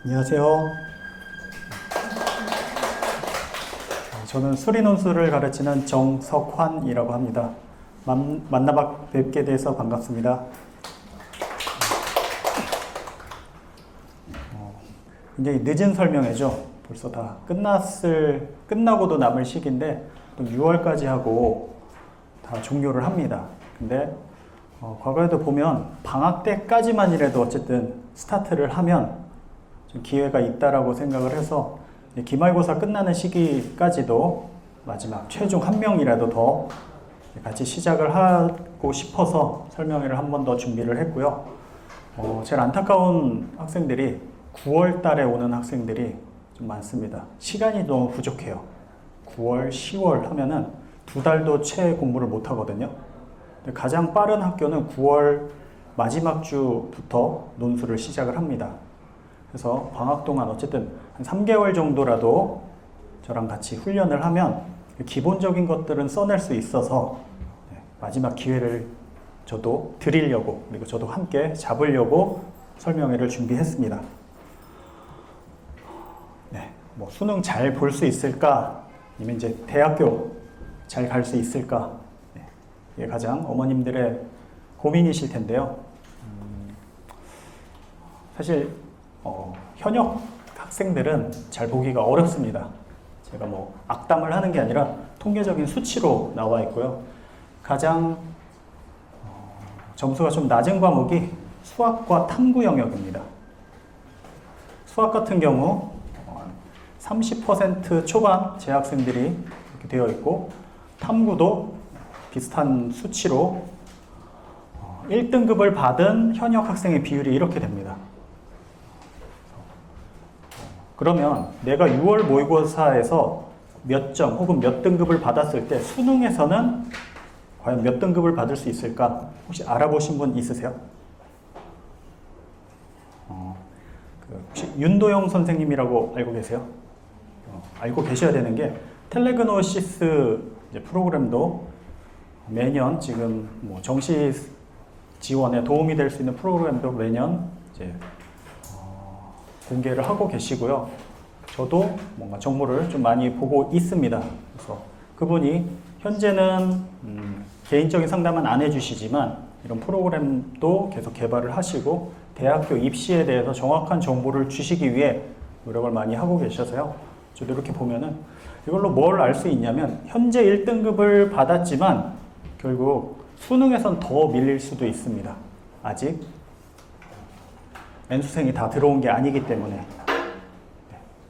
안녕하세요. 저는 수리논술을 가르치는 정석환이라고 합니다. 만나 뵙게 돼서 반갑습니다. 굉장히 늦은 설명회죠. 벌써 다 끝나고도 남을 시기인데 또 6월까지 하고 다 종료를 합니다. 근데 과거에도 보면 방학 때까지만이라도 어쨌든 스타트를 하면 좀 기회가 있다라고 생각을 해서 기말고사 끝나는 시기까지도 마지막 최종 한 명이라도 더 같이 시작을 하고 싶어서 설명회를 한 번 더 준비를 했고요. 제일 안타까운 학생들이 9월 달에 오는 학생들이 좀 많습니다. 시간이 너무 부족해요. 9월, 10월 하면은 2달도 채 공부를 못 하거든요. 가장 빠른 학교는 9월 마지막 주부터 논술을 시작을 합니다. 그래서 방학 동안 어쨌든 한 3개월 정도라도 저랑 같이 훈련을 하면 기본적인 것들은 써낼 수 있어서 마지막 기회를 저도 드리려고, 그리고 저도 함께 잡으려고 설명회를 준비했습니다. 네, 뭐 수능 잘 볼 수 있을까? 아니면 이제 대학교 잘 갈 수 있을까? 네, 이게 가장 어머님들의 고민이실 텐데요. 사실 현역 학생들은 잘 보기가 어렵습니다. 제가 뭐 악담을 하는 게 아니라 통계적인 수치로 나와 있고요. 가장 점수가 좀 낮은 과목이 수학과 탐구 영역입니다. 수학 같은 경우 30% 초반 재학생들이 이렇게 되어 있고, 탐구도 비슷한 수치로 1등급을 받은 현역 학생의 비율이 이렇게 됩니다. 그러면 내가 6월 모의고사에서 몇 점 혹은 몇 등급을 받았을 때 수능에서는 과연 몇 등급을 받을 수 있을까? 혹시 알아보신 분 있으세요? 혹시 윤도영 선생님이라고 알고 계세요? 알고 계셔야 되는 게 텔레그노시스 프로그램도 매년 지금 뭐 정시 지원에 도움이 될 수 있는 프로그램도 매년 이제 공개를 하고 계시고요. 저도 뭔가 정보를 좀 많이 보고 있습니다. 그래서 그분이 현재는 개인적인 상담은 안 해주시지만 이런 프로그램도 계속 개발을 하시고 대학교 입시에 대해서 정확한 정보를 주시기 위해 노력을 많이 하고 계셔서요. 저도 이렇게 보면은 이걸로 뭘 알 수 있냐면 현재 1등급을 받았지만 결국 수능에선 더 밀릴 수도 있습니다. 아직 N수생이 다 들어온 게 아니기 때문에.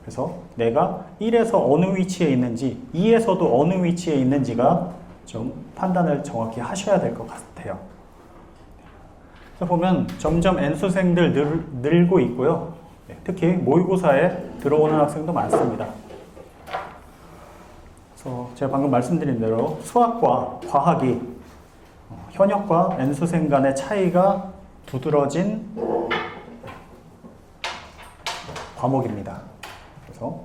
그래서 내가 1에서 어느 위치에 있는지 2에서도 어느 위치에 있는지가 좀 판단을 정확히 하셔야 될 것 같아요. 그래서 보면 점점 N수생들 늘고 있고요. 특히 모의고사에 들어오는 학생도 많습니다. 그래서 제가 방금 말씀드린 대로 수학과 과학이 현역과 N수생 간의 차이가 두드러진 과목입니다. 그래서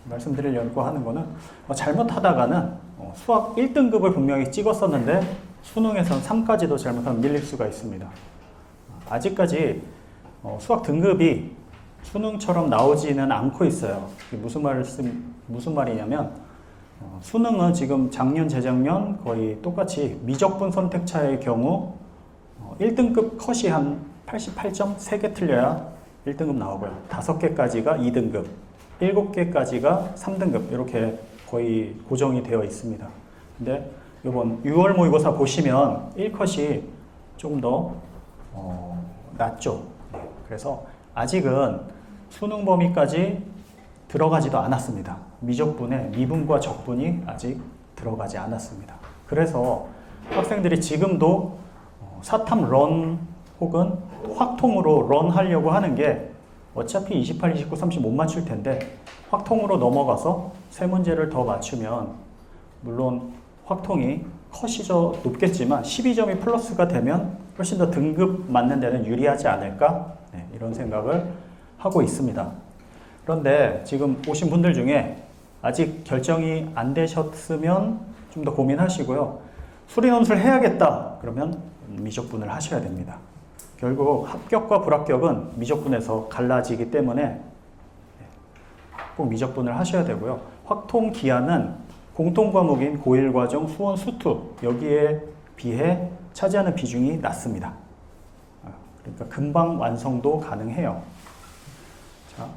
말씀드리려고 하는 거는 잘못하다가는 수학 1등급을 분명히 찍었었는데 수능에선 3까지도 잘못하면 밀릴 수가 있습니다. 아직까지 수학 등급이 수능처럼 나오지는 않고 있어요. 무슨 말이냐면 수능은 지금 작년, 재작년 거의 똑같이 미적분 선택차의 경우 1등급 컷이 한 88점? 3개 틀려야 1등급 나오고요. 5개까지가 2등급, 7개까지가 3등급 이렇게 거의 고정이 되어 있습니다. 근데 이번 6월 모의고사 보시면 1컷이 조금 더 낮죠. 그래서 아직은 수능 범위까지 들어가지도 않았습니다. 미적분에 미분과 적분이 아직 들어가지 않았습니다. 그래서 학생들이 지금도 사탐 런 혹은 확통으로 런 하려고 하는 게 어차피 28, 29, 30 못 맞출 텐데 확통으로 넘어가서 세 문제를 더 맞추면 물론 확통이 컷이 높겠지만 12점이 플러스가 되면 훨씬 더 등급 맞는 데는 유리하지 않을까? 네, 이런 생각을 하고 있습니다. 그런데 지금 오신 분들 중에 아직 결정이 안 되셨으면 좀 더 고민하시고요. 수리논술 해야겠다 그러면 미적분을 하셔야 됩니다. 결국 합격과 불합격은 미적분에서 갈라지기 때문에 꼭 미적분을 하셔야 되고요. 확통 기한은 공통 과목인 고1 과정 수원 수투 여기에 비해 차지하는 비중이 낮습니다. 그러니까 금방 완성도 가능해요. 자,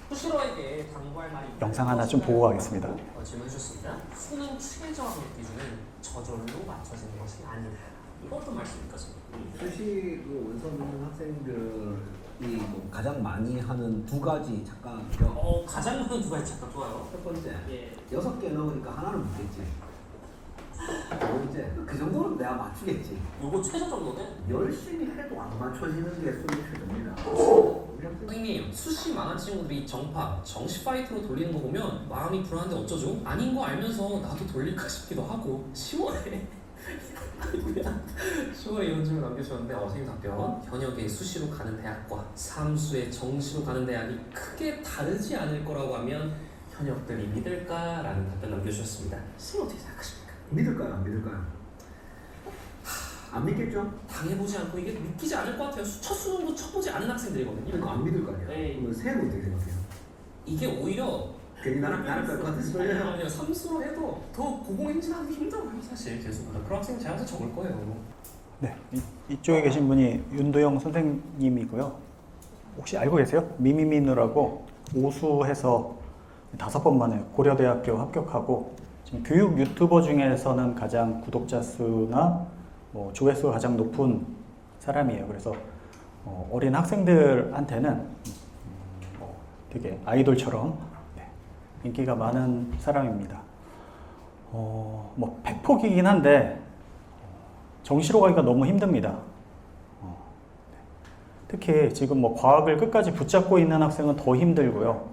수시로에게 당부할 말이 영상 하나 좀 보고 가겠습니다. 질문해 주셨습니다. 수능 최저 학력 기준은 저절로 맞춰지는 것이 아니다. 이거 어떤 말씀입니까, 선생님? 수시 그 원서 넣는 학생들이 뭐 가장 많이 하는 두 가지 착각이죠. 가장 많은 두 가지 착각 좋아요. 첫 번째, 예. 6개 넣으니까 하나는 묻겠지. 두 번째, 그 정도는 내가 맞추겠지. 요거 최저 정도는? 열심히 해도 안 맞춰지는 게 수능 최저입니다. 선생님, 수시 망한 친구들이 정파, 정시 파이트로 돌리는 거 보면 마음이 불안한데 어쩌죠? 아닌 거 알면서 나도 돌릴까 싶기도 하고 10월에 10월에 이런 질문 남겨주셨는데 선생님 답변 현역의 수시로 가는 대학과 삼수의 정시로 가는 대학이 크게 다르지 않을 거라고 하면 현역들이 믿을까라는 답변 남겨주셨습니다. 선생님 어떻게 생각하십니까? 믿을까요? 안 믿을까요? 안 믿겠죠? 당해보지 않고 이게 믿기지 않을 것 같아요. 첫 수능도 쳐보지 않은 학생들이거든요. 그러니까 안 믿을 거 아니야. 네. 그러면 쌤은 어떻게 생각해요? 이게 오히려 괜히 나랑 것 같은 소리예요. 아니요, 삼수로 해도 더 고공행진하기 힘들어요 사실. 계속 그런 학생 제가 적을 거예요. 네, 이쪽에 계신 분이 윤도영 선생님이고요. 혹시 알고 계세요? 미미미누라고 오수해서 5번 만에 고려대학교 합격하고 지금 교육 유튜버 중에서는 가장 구독자 수나 뭐 조회수가 가장 높은 사람이에요. 그래서 어린 학생들한테는 되게 아이돌처럼 인기가 많은 사람입니다. 뭐 팩폭이긴 한데 정시로 가기가 너무 힘듭니다. 특히 지금 뭐 과학을 끝까지 붙잡고 있는 학생은 더 힘들고요.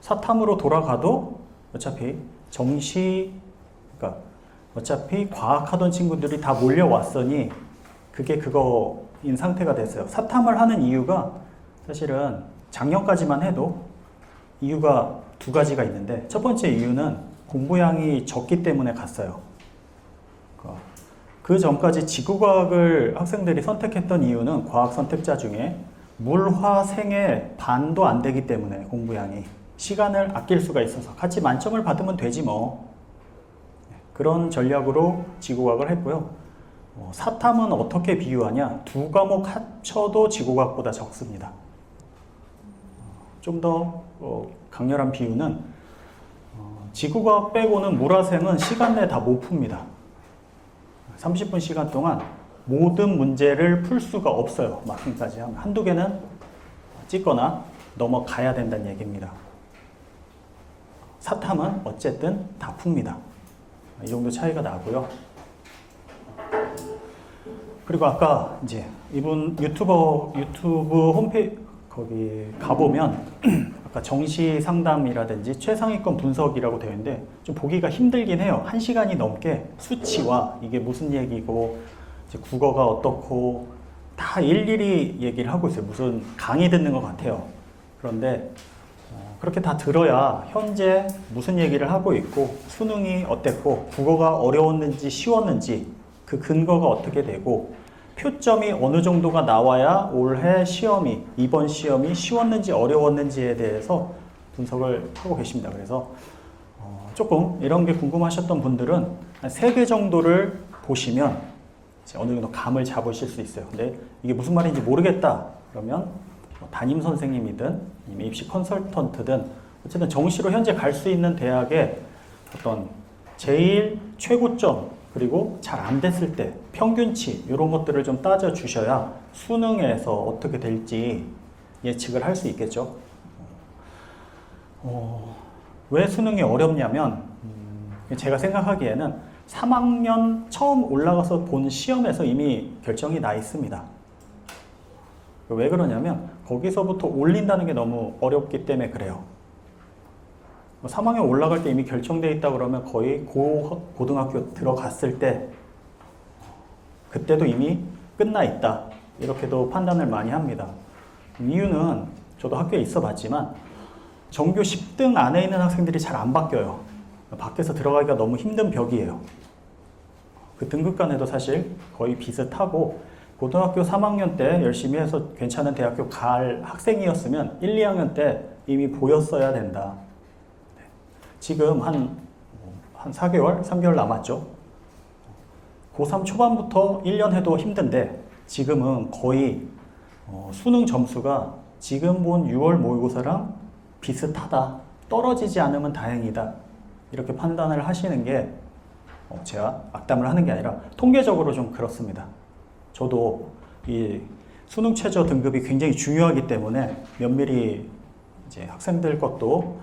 사탐으로 돌아가도 어차피 정시, 그러니까 어차피 과학하던 친구들이 다 몰려왔으니 그게 그거인 상태가 됐어요. 사탐을 하는 이유가 사실은 작년까지만 해도 이유가 두 가지가 있는데 첫 번째 이유는 공부량이 적기 때문에 갔어요. 그 전까지 지구과학을 학생들이 선택했던 이유는 과학 선택자 중에 물화생의 반도 안 되기 때문에 공부량이 시간을 아낄 수가 있어서 같이 만점을 받으면 되지 뭐. 그런 전략으로 지구과학을 했고요. 사탐은 어떻게 비유하냐? 두 과목 합쳐도 지구과학보다 적습니다. 좀 더 강렬한 비유는 지구과학 빼고는 물화생은 시간 내에 다 못 풉니다. 30분 시간 동안 모든 문제를 풀 수가 없어요. 마킹까지 하면. 한두 개는 찍거나 넘어가야 된다는 얘기입니다. 사탐은 어쨌든 다 풉니다. 이 정도 차이가 나고요. 그리고 아까 이제 이분 유튜브 홈페이지 거기 가보면 아까 정시 상담이라든지 최상위권 분석이라고 되어 있는데 좀 보기가 힘들긴 해요. 1시간이 넘게 수치와 이게 무슨 얘기고 이제 국어가 어떻고 다 일일이 얘기를 하고 있어요. 무슨 강의 듣는 것 같아요. 그런데 그렇게 다 들어야 현재 무슨 얘기를 하고 있고 수능이 어땠고 국어가 어려웠는지 쉬웠는지 그 근거가 어떻게 되고 표점이 어느 정도가 나와야 올해 시험이 이번 시험이 쉬웠는지 어려웠는지에 대해서 분석을 하고 계십니다. 그래서 조금 이런 게 궁금하셨던 분들은 한 3개 정도를 보시면 이제 어느 정도 감을 잡으실 수 있어요. 근데 이게 무슨 말인지 모르겠다 그러면 담임 선생님이든 입시 컨설턴트든 어쨌든 정시로 현재 갈 수 있는 대학의 어떤 제일 최고점 그리고 잘 안 됐을 때 평균치 이런 것들을 좀 따져 주셔야 수능에서 어떻게 될지 예측을 할 수 있겠죠. 왜 수능이 어렵냐면 제가 생각하기에는 3학년 처음 올라가서 본 시험에서 이미 결정이 나 있습니다. 왜 그러냐면 거기서부터 올린다는 게 너무 어렵기 때문에 그래요. 3학년 올라갈 때 이미 결정되어 있다 그러면 거의 고등학교 들어갔을 때 그때도 이미 끝나 있다 이렇게도 판단을 많이 합니다. 이유는 저도 학교에 있어 봤지만 전교 10등 안에 있는 학생들이 잘 안 바뀌어요. 밖에서 들어가기가 너무 힘든 벽이에요. 그 등급간에도 사실 거의 비슷하고 고등학교 3학년 때 열심히 해서 괜찮은 대학교 갈 학생이었으면 1, 2학년 때 이미 보였어야 된다. 네. 지금 한 4개월, 3개월 남았죠. 고3 초반부터 1년 해도 힘든데 지금은 거의 수능 점수가 지금 본 6월 모의고사랑 비슷하다. 떨어지지 않으면 다행이다. 이렇게 판단을 하시는 게 제가 악담을 하는 게 아니라 통계적으로 좀 그렇습니다. 저도 이 수능 최저 등급이 굉장히 중요하기 때문에 면밀히 이제 학생들 것도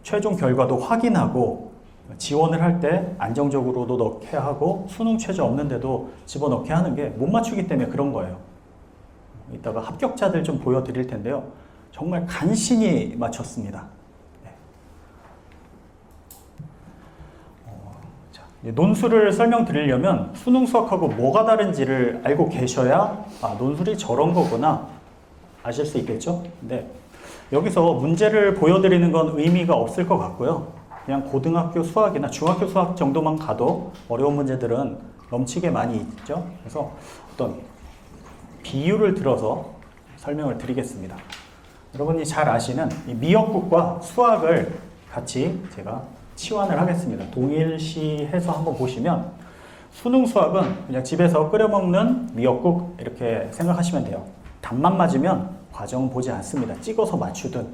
최종 결과도 확인하고 지원을 할 때 안정적으로도 넣게 하고 수능 최저 없는데도 집어넣게 하는 게 못 맞추기 때문에 그런 거예요. 이따가 합격자들 좀 보여드릴 텐데요. 정말 간신히 맞췄습니다. 네. 논술을 설명드리려면 수능 수학하고 뭐가 다른지를 알고 계셔야 논술이 저런 거구나 아실 수 있겠죠? 근데 여기서 문제를 보여드리는 건 의미가 없을 것 같고요. 그냥 고등학교 수학이나 중학교 수학 정도만 가도 어려운 문제들은 넘치게 많이 있죠. 그래서 어떤 비유를 들어서 설명을 드리겠습니다. 여러분이 잘 아시는 이 미역국과 수학을 같이 제가 치환을 하겠습니다. 동일시해서 한번 보시면 수능 수학은 그냥 집에서 끓여 먹는 미역국 이렇게 생각하시면 돼요. 답만 맞으면 과정은 보지 않습니다. 찍어서 맞추든.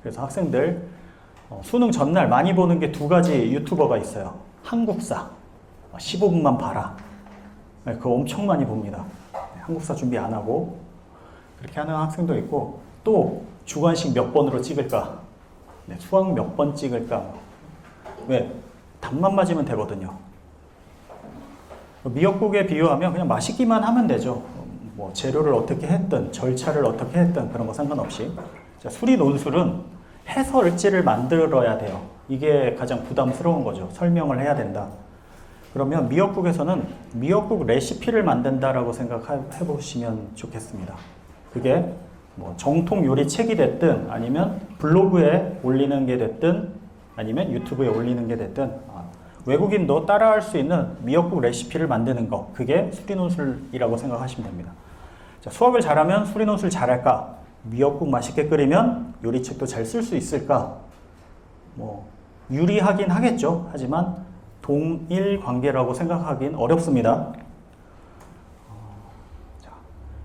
그래서 학생들 수능 전날 많이 보는 게 두 가지 유튜버가 있어요. 한국사 15분만 봐라. 그거 엄청 많이 봅니다. 한국사 준비 안 하고 그렇게 하는 학생도 있고 또 주관식 몇 번으로 찍을까? 수학 몇 번 찍을까? 왜? 답만 맞으면 되거든요. 미역국에 비유하면 그냥 맛있기만 하면 되죠. 뭐 재료를 어떻게 했든 절차를 어떻게 했든 그런 거 상관없이. 자, 수리 논술은 해설지를 만들어야 돼요. 이게 가장 부담스러운 거죠. 설명을 해야 된다. 그러면 미역국에서는 미역국 레시피를 만든다라고 생각해 보시면 좋겠습니다. 그게 뭐 정통 요리 책이 됐든 아니면 블로그에 올리는 게 됐든 아니면 유튜브에 올리는 게 됐든 외국인도 따라할 수 있는 미역국 레시피를 만드는 거 그게 수리논술이라고 생각하시면 됩니다. 자, 수학을 잘하면 수리논술 잘할까? 미역국 맛있게 끓이면 요리책도 잘 쓸 수 있을까? 뭐 유리하긴 하겠죠. 하지만 동일 관계라고 생각하긴 어렵습니다.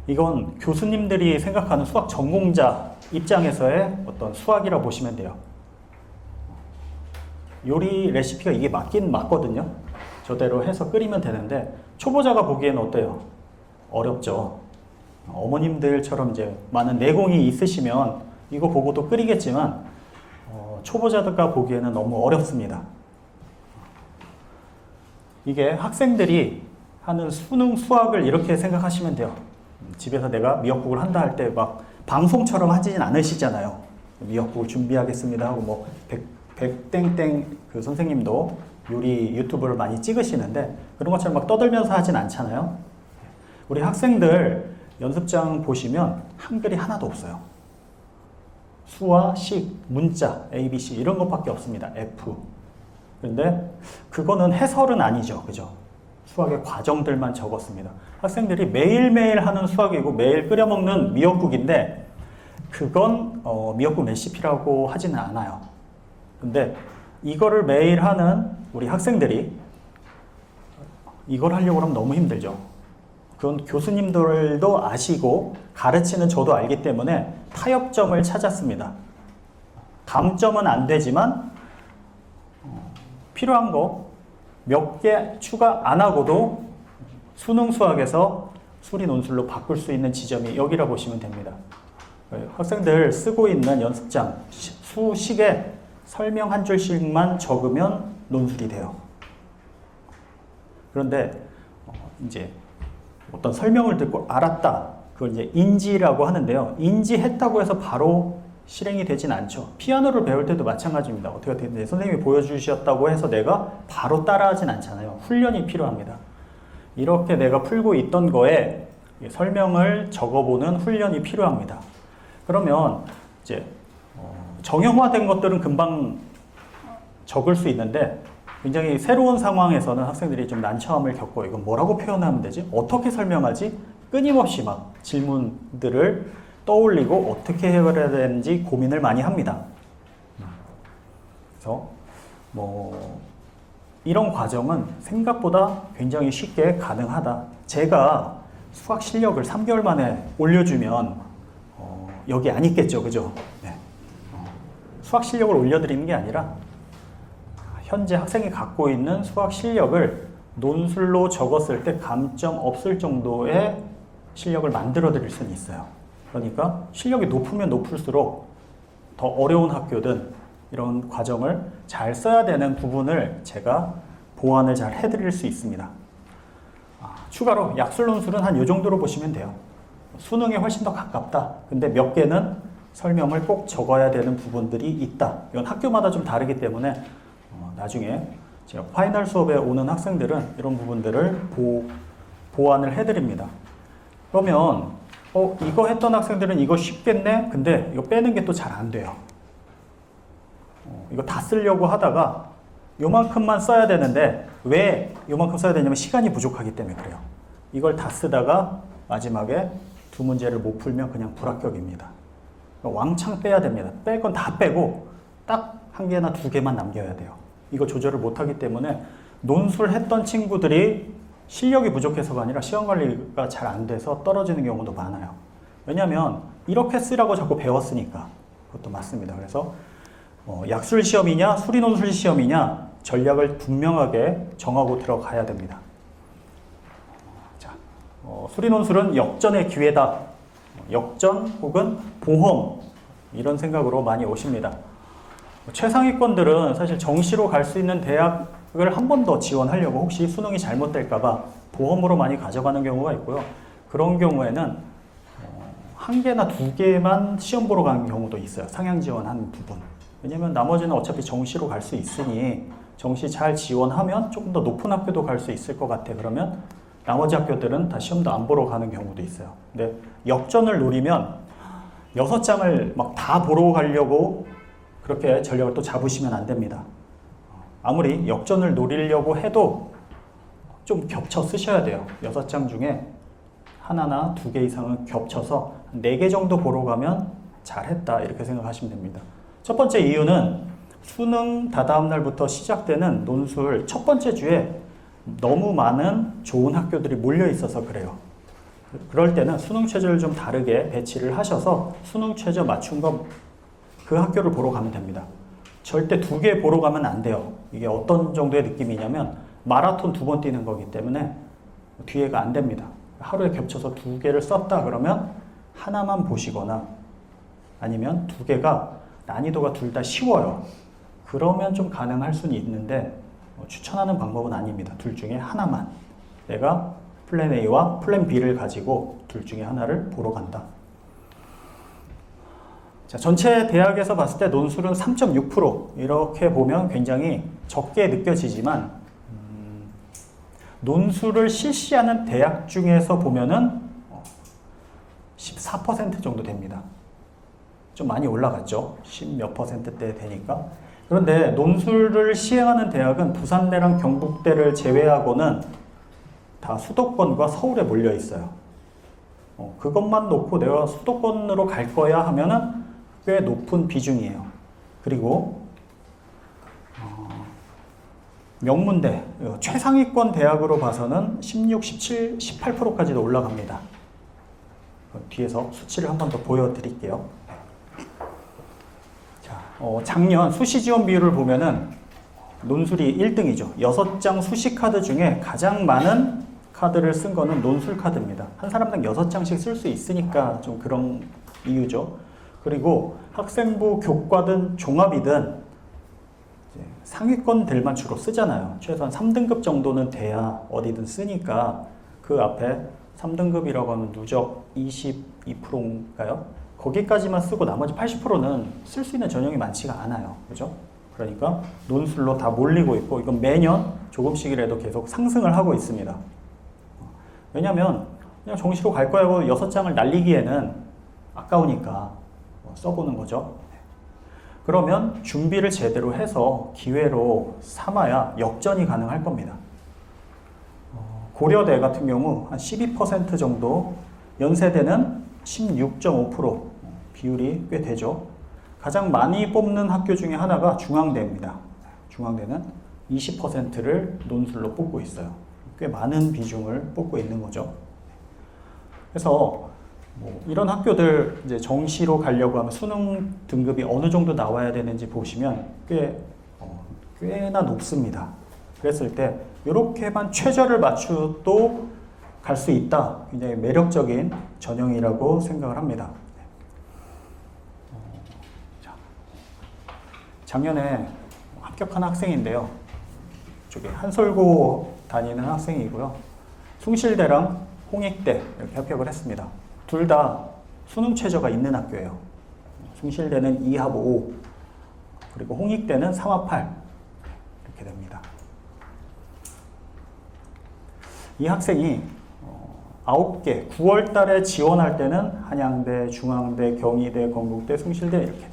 이건 교수님들이 생각하는 수학 전공자 입장에서의 어떤 수학이라 보시면 돼요. 요리 레시피가 이게 맞긴 맞거든요. 저대로 해서 끓이면 되는데 초보자가 보기에는 어때요? 어렵죠. 어머님들처럼 이제 많은 내공이 있으시면 이거 보고도 끓이겠지만 초보자들과 보기에는 너무 어렵습니다. 이게 학생들이 하는 수능 수학을 이렇게 생각하시면 돼요. 집에서 내가 미역국을 한다 할 때 막 방송처럼 하지는 않으시잖아요. 미역국을 준비하겠습니다 하고 뭐 백땡땡 그 선생님도 요리 유튜브를 많이 찍으시는데 그런 것처럼 막 떠들면서 하진 않잖아요. 우리 학생들 연습장 보시면 한글이 하나도 없어요. 수와 식, 문자, ABC 이런 것밖에 없습니다. F. 그런데 그거는 해설은 아니죠. 그죠? 수학의 과정들만 적었습니다. 학생들이 매일매일 하는 수학이고 매일 끓여 먹는 미역국인데 그건 미역국 레시피라고 하지는 않아요. 근데 이거를 매일 하는 우리 학생들이 이걸 하려고 하면 너무 힘들죠. 그건 교수님들도 아시고 가르치는 저도 알기 때문에 타협점을 찾았습니다. 감점은 안 되지만 필요한 거 몇 개 추가 안 하고도 수능 수학에서 수리 논술로 바꿀 수 있는 지점이 여기라 보시면 됩니다. 학생들 쓰고 있는 연습장 수식에 설명 한 줄씩만 적으면 논술이 돼요. 그런데 이제 어떤 설명을 듣고 알았다. 그걸 이제 인지라고 하는데요. 인지했다고 해서 바로 실행이 되진 않죠. 피아노를 배울 때도 마찬가지입니다. 어떻게 되는지 선생님이 보여주셨다고 해서 내가 바로 따라하진 않잖아요. 훈련이 필요합니다. 이렇게 내가 풀고 있던 거에 설명을 적어보는 훈련이 필요합니다. 그러면 이제 정형화된 것들은 금방 적을 수 있는데 굉장히 새로운 상황에서는 학생들이 좀 난처함을 겪고 이건 뭐라고 표현하면 되지? 어떻게 설명하지? 끊임없이 막 질문들을 떠올리고 어떻게 해결해야 되는지 고민을 많이 합니다. 그래서 뭐 이런 과정은 생각보다 굉장히 쉽게 가능하다. 제가 수학 실력을 3개월 만에 올려주면 여기 안 있겠죠, 그죠? 네. 수학 실력을 올려드리는 게 아니라 현재 학생이 갖고 있는 수학 실력을 논술로 적었을 때 감점 없을 정도의 실력을 만들어 드릴 수는 있어요. 그러니까 실력이 높으면 높을수록 더 어려운 학교든 이런 과정을 잘 써야 되는 부분을 제가 보완을 잘 해드릴 수 있습니다. 추가로 약술 논술은 한 이 정도로 보시면 돼요. 수능에 훨씬 더 가깝다. 근데 몇 개는 설명을 꼭 적어야 되는 부분들이 있다. 이건 학교마다 좀 다르기 때문에 나중에 제가 파이널 수업에 오는 학생들은 이런 부분들을 보완을 해드립니다. 그러면 이거 했던 학생들은 이거 쉽겠네? 근데 이거 빼는 게 또 잘 안 돼요. 이거 다 쓰려고 하다가 요만큼만 써야 되는데 왜 요만큼 써야 되냐면 시간이 부족하기 때문에 그래요. 이걸 다 쓰다가 마지막에 두 문제를 못 풀면 그냥 불합격입니다. 왕창 빼야 됩니다. 뺄 건 다 빼고 딱 한 개나 두 개만 남겨야 돼요. 이거 조절을 못하기 때문에 논술 했던 친구들이 실력이 부족해서가 아니라 시험 관리가 잘 안 돼서 떨어지는 경우도 많아요. 왜냐하면 이렇게 쓰라고 자꾸 배웠으니까. 그것도 맞습니다. 그래서 약술 시험이냐 수리논술 시험이냐 전략을 분명하게 정하고 들어가야 됩니다. 자, 수리논술은 역전의 기회다. 역전 혹은 보험 이런 생각으로 많이 오십니다. 최상위권들은 사실 정시로 갈 수 있는 대학을 한 번 더 지원하려고 혹시 수능이 잘못될까봐 보험으로 많이 가져가는 경우가 있고요. 그런 경우에는 한 개나 두 개만 시험 보러 가는 경우도 있어요. 상향 지원한 부분. 왜냐면 나머지는 어차피 정시로 갈 수 있으니 정시 잘 지원하면 조금 더 높은 학교도 갈 수 있을 것 같아. 그러면 나머지 학교들은 다 시험도 안 보러 가는 경우도 있어요. 근데 역전을 노리면 6장을 막 다 보러 가려고 그렇게 전략을 또 잡으시면 안 됩니다. 아무리 역전을 노리려고 해도 좀 겹쳐 쓰셔야 돼요. 6장 중에 하나나 두 개 이상은 겹쳐서 4개 정도 보러 가면 잘했다 이렇게 생각하시면 됩니다. 첫 번째 이유는 수능 다다음 날부터 시작되는 논술 첫 번째 주에 너무 많은 좋은 학교들이 몰려 있어서 그래요. 그럴 때는 수능 최저를 좀 다르게 배치를 하셔서 수능 최저 맞춘 거 그 학교를 보러 가면 됩니다. 절대 2개 보러 가면 안 돼요. 이게 어떤 정도의 느낌이냐면 마라톤 2번 뛰는 거기 때문에 뒤에가 안 됩니다. 하루에 겹쳐서 2개를 썼다 그러면 하나만 보시거나 아니면 2개가 난이도가 둘 다 쉬워요. 그러면 좀 가능할 수는 있는데 추천하는 방법은 아닙니다. 둘 중에 하나만. 내가 플랜 A와 플랜 B를 가지고 둘 중에 하나를 보러 간다. 자, 전체 대학에서 봤을 때 논술은 3.6% 이렇게 보면 굉장히 적게 느껴지지만 논술을 실시하는 대학 중에서 보면은 14% 정도 됩니다. 좀 많이 올라갔죠. 10몇 %대 되니까. 그런데 논술을 시행하는 대학은 부산대랑 경북대를 제외하고는 다 수도권과 서울에 몰려 있어요. 그것만 놓고 내가 수도권으로 갈 거야 하면은 꽤 높은 비중이에요. 그리고 명문대, 최상위권 대학으로 봐서는 16, 17, 18%까지도 올라갑니다. 뒤에서 수치를 한 번 더 보여드릴게요. 자, 작년 수시 지원 비율을 보면은 논술이 1등이죠. 6장 수시 카드 중에 가장 많은 카드를 쓴 거는 논술 카드입니다. 한 사람당 6장씩 쓸 수 있으니까 좀 그런 이유죠. 그리고 학생부 교과든 종합이든 상위권들만 주로 쓰잖아요. 최소한 3등급 정도는 돼야 어디든 쓰니까 그 앞에 3등급이라고 하면 누적 22%인가요? 거기까지만 쓰고 나머지 80%는 쓸 수 있는 전형이 많지가 않아요. 그죠? 그러니까 논술로 다 몰리고 있고 이건 매년 조금씩이라도 계속 상승을 하고 있습니다. 왜냐면 그냥 정시로 갈 거야 하고 6장을 날리기에는 아까우니까 써보는 거죠. 그러면 준비를 제대로 해서 기회로 삼아야 역전이 가능할 겁니다. 고려대 같은 경우 한 12% 정도, 연세대는 16.5% 비율이 꽤 되죠. 가장 많이 뽑는 학교 중에 하나가 중앙대입니다. 중앙대는 20%를 논술로 뽑고 있어요. 꽤 많은 비중을 뽑고 있는 거죠. 그래서 이런 학교들 이제 정시로 가려고 하면 수능 등급이 어느 정도 나와야 되는지 보시면 꽤나 높습니다. 그랬을 때 이렇게만 최저를 맞춰도 갈 수 있다. 굉장히 매력적인 전형이라고 생각을 합니다. 작년에 합격한 학생인데요. 이쪽에 한솔고 다니는 학생이고요. 숭실대랑 홍익대 이렇게 합격을 했습니다. 둘 다 수능 최저가 있는 학교예요. 숭실대는 2합 5, 그리고 홍익대는 3합 8 이렇게 됩니다. 이 학생이 9개, 9월 달에 지원할 때는 한양대, 중앙대, 경희대, 건국대, 숭실대 이렇게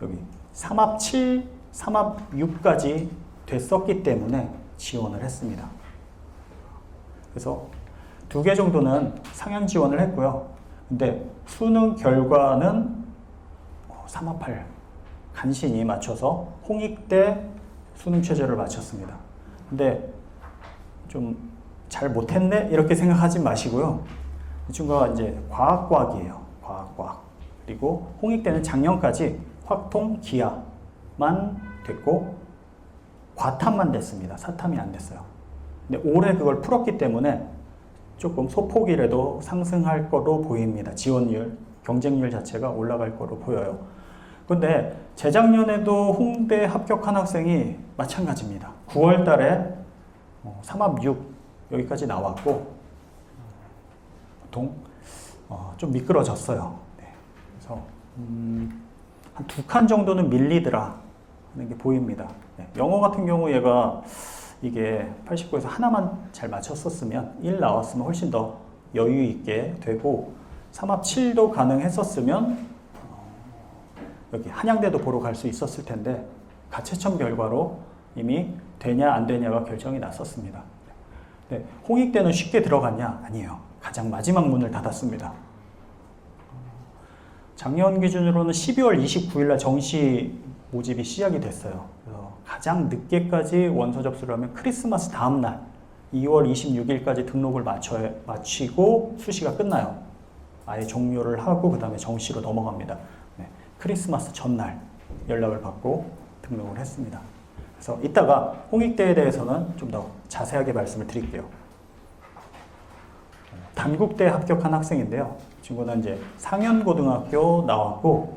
여기 3합 7, 3합 6까지 됐었기 때문에 지원을 했습니다. 그래서 2개 정도는 상향 지원을 했고요. 근데 수능 결과는 3합 8 간신히 맞춰서 홍익대 수능 최저를 맞췄습니다. 근데 좀 잘 못했네 이렇게 생각하지 마시고요. 이 친구가 이제 과학과학이에요. 과학과학. 그리고 홍익대는 작년까지 확통 기하만 됐고 과탐만 됐습니다. 사탐이 안 됐어요. 근데 올해 그걸 풀었기 때문에 조금 소폭이라도 상승할 거로 보입니다. 지원율, 경쟁률 자체가 올라갈 거로 보여요. 근데 재작년에도 홍대 합격한 학생이 마찬가지입니다. 9월 달에 3합 6 여기까지 나왔고 보통 좀 미끄러졌어요. 네. 그래서 한 2칸 정도는 밀리더라 하는 게 보입니다. 네. 영어 같은 경우 얘가 이게 89에서 하나만 잘 맞췄었으면 1 나왔으면 훨씬 더 여유 있게 되고 3합 7도 가능했었으면 여기 한양대도 보러 갈 수 있었을 텐데 가채점 결과로 이미 되냐 안 되냐가 결정이 났었습니다. 네, 홍익대는 쉽게 들어갔냐? 아니에요. 가장 마지막 문을 닫았습니다. 작년 기준으로는 12월 29일 날 정시 모집이 시작이 됐어요. 그래서 가장 늦게까지 원서 접수를 하면 크리스마스 다음 날 2월 26일까지 등록을 마치고 수시가 끝나요. 아예 종료를 하고 그 다음에 정시로 넘어갑니다. 네, 크리스마스 전날 연락을 받고 등록을 했습니다. 그래서 이따가 홍익대에 대해서는 좀 더 자세하게 말씀을 드릴게요. 단국대 합격한 학생인데요. 친구는 이제 상현고등학교 나왔고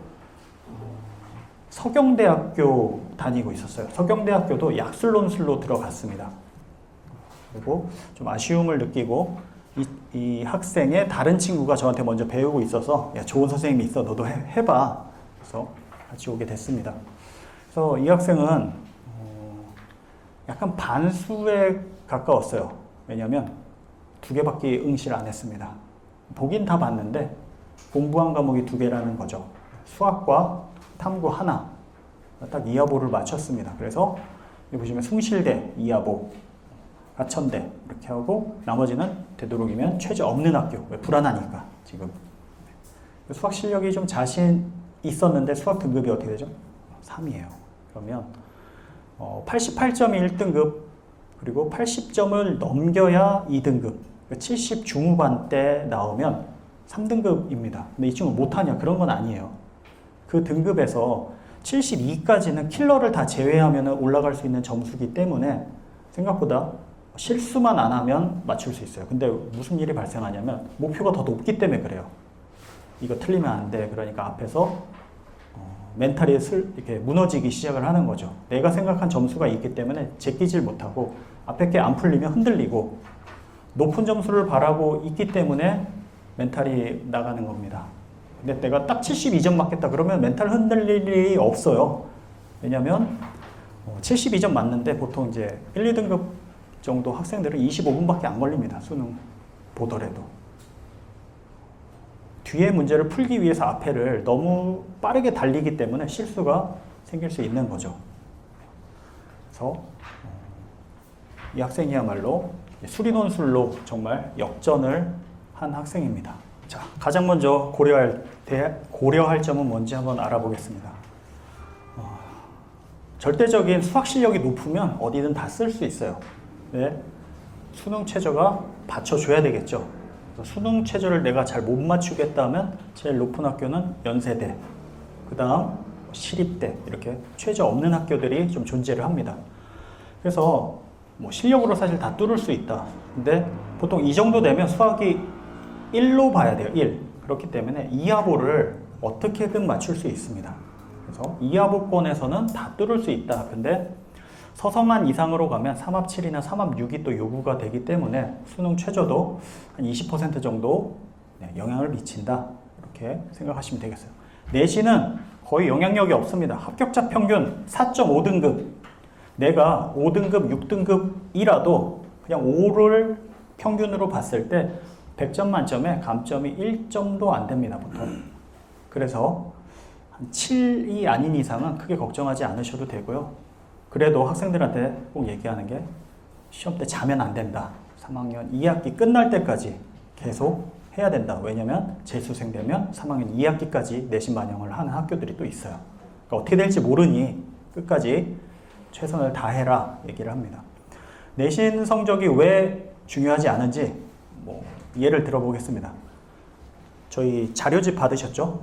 서경대학교 다니고 있었어요. 서경대학교도 약술논술로 들어갔습니다. 그리고 좀 아쉬움을 느끼고 이 학생의 다른 친구가 저한테 먼저 배우고 있어서 야, 좋은 선생님이 있어. 너도 해봐. 그래서 같이 오게 됐습니다. 그래서 이 학생은 약간 반수에 가까웠어요. 왜냐하면 2개밖에 응시를 안 했습니다. 보긴 다 봤는데 공부한 과목이 2개라는 거죠. 수학과 탐구 하나, 딱 2하보를 맞췄습니다. 그래서 여기 보시면 숭실대 2하보, 하천대 이렇게 하고 나머지는 되도록이면 최저 없는 학교. 왜? 불안하니까 지금. 수학 실력이 좀 자신 있었는데 수학 등급이 어떻게 되죠? 3이에요. 그러면 88점이 1등급, 그리고 80점을 넘겨야 2등급, 70 중후반대 나오면 3등급입니다. 근데 이 친구 못하냐? 그런 건 아니에요. 그 등급에서 72까지는 킬러를 다 제외하면 올라갈 수 있는 점수기 때문에 생각보다 실수만 안 하면 맞출 수 있어요. 근데 무슨 일이 발생하냐면 목표가 더 높기 때문에 그래요. 이거 틀리면 안 돼. 그러니까 앞에서 멘탈이 이렇게 무너지기 시작을 하는 거죠. 내가 생각한 점수가 있기 때문에 제끼질 못하고 앞에 게 안 풀리면 흔들리고 높은 점수를 바라고 있기 때문에 멘탈이 나가는 겁니다. 근데 내가 딱 72점 맞겠다 그러면 멘탈 흔들릴 일이 없어요. 왜냐면 72점 맞는데 보통 이제 1, 2등급 정도 학생들은 25분밖에 안 걸립니다. 수능 보더라도. 뒤에 문제를 풀기 위해서 앞에를 너무 빠르게 달리기 때문에 실수가 생길 수 있는 거죠. 그래서 이 학생이야말로 수리논술로 정말 역전을 한 학생입니다. 자, 가장 먼저 고려할 점은 뭔지 한번 알아보겠습니다. 절대적인 수학 실력이 높으면 어디든 다 쓸 수 있어요. 네, 수능 최저가 받쳐줘야 되겠죠. 그래서 수능 최저를 내가 잘 못 맞추겠다 하면 제일 높은 학교는 연세대, 그 다음 시립대, 이렇게 최저 없는 학교들이 좀 존재를 합니다. 그래서 뭐 실력으로 사실 다 뚫을 수 있다. 근데 보통 이 정도 되면 수학이 1로 봐야 돼요. 1. 그렇기 때문에 이하보를 어떻게든 맞출 수 있습니다. 그래서 이하보권에서는 다 뚫을 수 있다. 근데 서성한 이상으로 가면 3합7이나 3합6이 또 요구가 되기 때문에 수능 최저도 한 20% 정도 영향을 미친다. 이렇게 생각하시면 되겠어요. 내신은 거의 영향력이 없습니다. 합격자 평균 4.5등급. 내가 5등급, 6등급이라도 그냥 5를 평균으로 봤을 때 100점 만점에 감점이 1점도 안 됩니다, 보통. 그래서 한 7이 아닌 이상은 크게 걱정하지 않으셔도 되고요. 그래도 학생들한테 꼭 얘기하는 게 시험 때 자면 안 된다. 3학년 2학기 끝날 때까지 계속 해야 된다. 왜냐면 재수생 되면 3학년 2학기까지 내신 반영을 하는 학교들이 또 있어요. 그러니까 어떻게 될지 모르니 끝까지 최선을 다해라 얘기를 합니다. 내신 성적이 왜 중요하지 않은지 뭐 예를 들어보겠습니다. 저희 자료집 받으셨죠?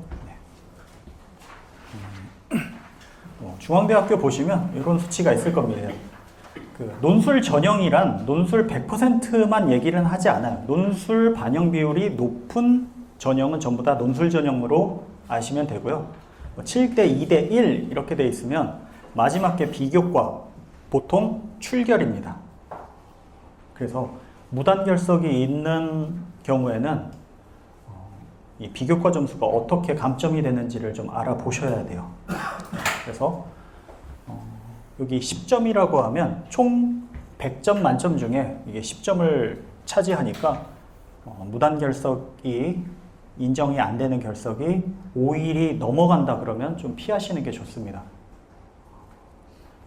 중앙대학교 보시면 이런 수치가 있을 겁니다. 그 논술 전형이란 논술 100%만 얘기를 하지 않아요. 논술 반영 비율이 높은 전형은 전부 다 논술 전형으로 아시면 되고요. 7대 2대 1 이렇게 돼 있으면 마지막 게 비교과, 보통 출결입니다. 그래서 무단결석이 있는 경우에는 이 비교과 점수가 어떻게 감점이 되는지를 좀 알아보셔야 돼요. 그래서 여기 10점이라고 하면 총 100점 만점 중에 이게 10점을 차지하니까 무단결석이 인정이 안 되는 결석이 5일이 넘어간다 그러면 좀 피하시는 게 좋습니다.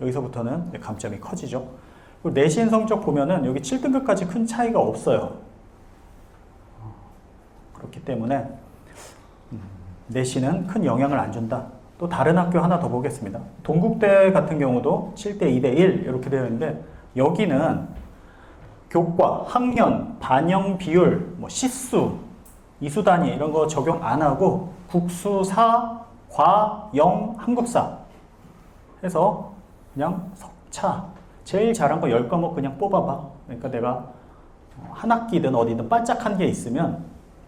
여기서부터는 감점이 커지죠. 그리고 내신 성적 보면은 여기 7등급까지 큰 차이가 없어요. 그렇기 때문에 내신은 큰 영향을 안 준다. 또 다른 학교 하나 더 보겠습니다. 동국대 같은 경우도 7대 2대 1 이렇게 되어 있는데 여기는 교과, 학년, 반영 비율, 뭐 시수, 이수 단위 이런 거 적용 안 하고 국수, 사, 과, 영, 한국사 해서 그냥 석차 제일 잘한 거 10과목 그냥 뽑아봐. 그러니까 내가 한 학기든 어디든 반짝한 게 있으면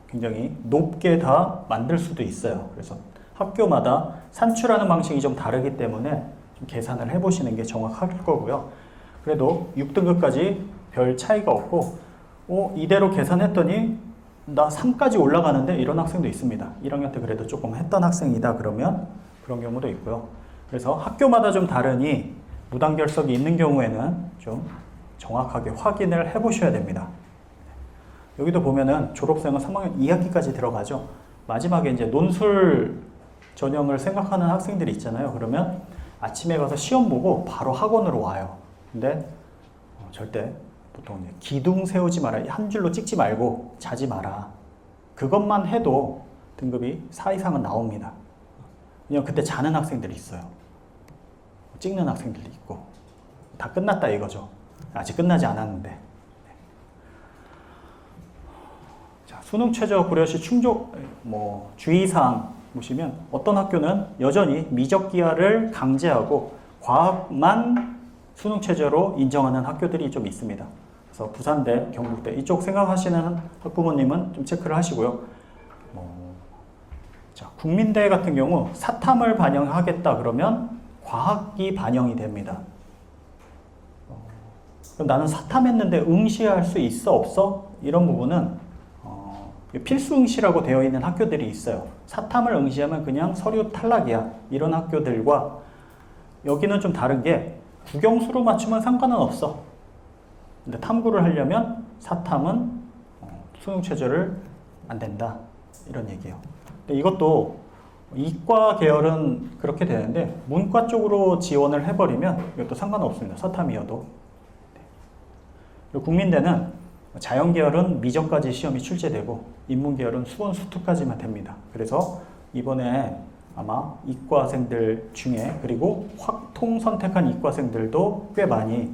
굉장히 높게 다 만들 수도 있어요. 그래서 학교마다 산출하는 방식이 좀 다르기 때문에 좀 계산을 해보시는 게 정확할 거고요. 그래도 6등급까지 별 차이가 없고 이대로 계산했더니 나 3까지 올라가는데 이런 학생도 있습니다. 1학년 때 그래도 조금 했던 학생이다 그러면 그런 경우도 있고요. 그래서 학교마다 좀 다르니 무단결석이 있는 경우에는 좀 정확하게 확인을 해보셔야 됩니다. 여기도 보면은 졸업생은 3학년 2학기까지 들어가죠. 마지막에 이제 논술 전형을 생각하는 학생들이 있잖아요. 그러면 아침에 가서 시험 보고 바로 학원으로 와요. 근데 절대 보통 이제 기둥 세우지 마라. 한 줄로 찍지 말고 자지 마라. 그것만 해도 등급이 4 이상은 나옵니다. 왜냐면 그때 자는 학생들이 있어요. 찍는 학생들도 있고. 다 끝났다 이거죠. 아직 끝나지 않았는데. 자, 수능 최저 고려 시 충족 주의사항 보시면 어떤 학교는 여전히 미적 기하를 강제하고 과학만 수능 최저로 인정하는 학교들이 좀 있습니다. 그래서 부산대, 경북대 이쪽 생각하시는 학부모님은 좀 체크를 하시고요. 자, 국민대 같은 경우 사탐을 반영하겠다 그러면 과학이 반영이 됩니다. 그럼 나는 사탐했는데 응시할 수 있어 없어? 이런 부분은 필수 응시라고 되어 있는 학교들이 있어요. 사탐을 응시하면 그냥 서류 탈락이야. 이런 학교들과 여기는 좀 다른 게 국영수로 맞추면 상관은 없어. 근데 탐구를 하려면 사탐은 수능 최저를 안 된다. 이런 얘기예요. 근데 이것도 이과 계열은 그렇게 되는데 문과 쪽으로 지원을 해버리면 이것도 상관없습니다. 서탐이어도. 그리고 국민대는 자연 계열은 미적까지 시험이 출제되고 인문 계열은 수원 수투까지만 됩니다. 그래서 이번에 아마 이과생들 중에 그리고 확통 선택한 이과생들도 꽤 많이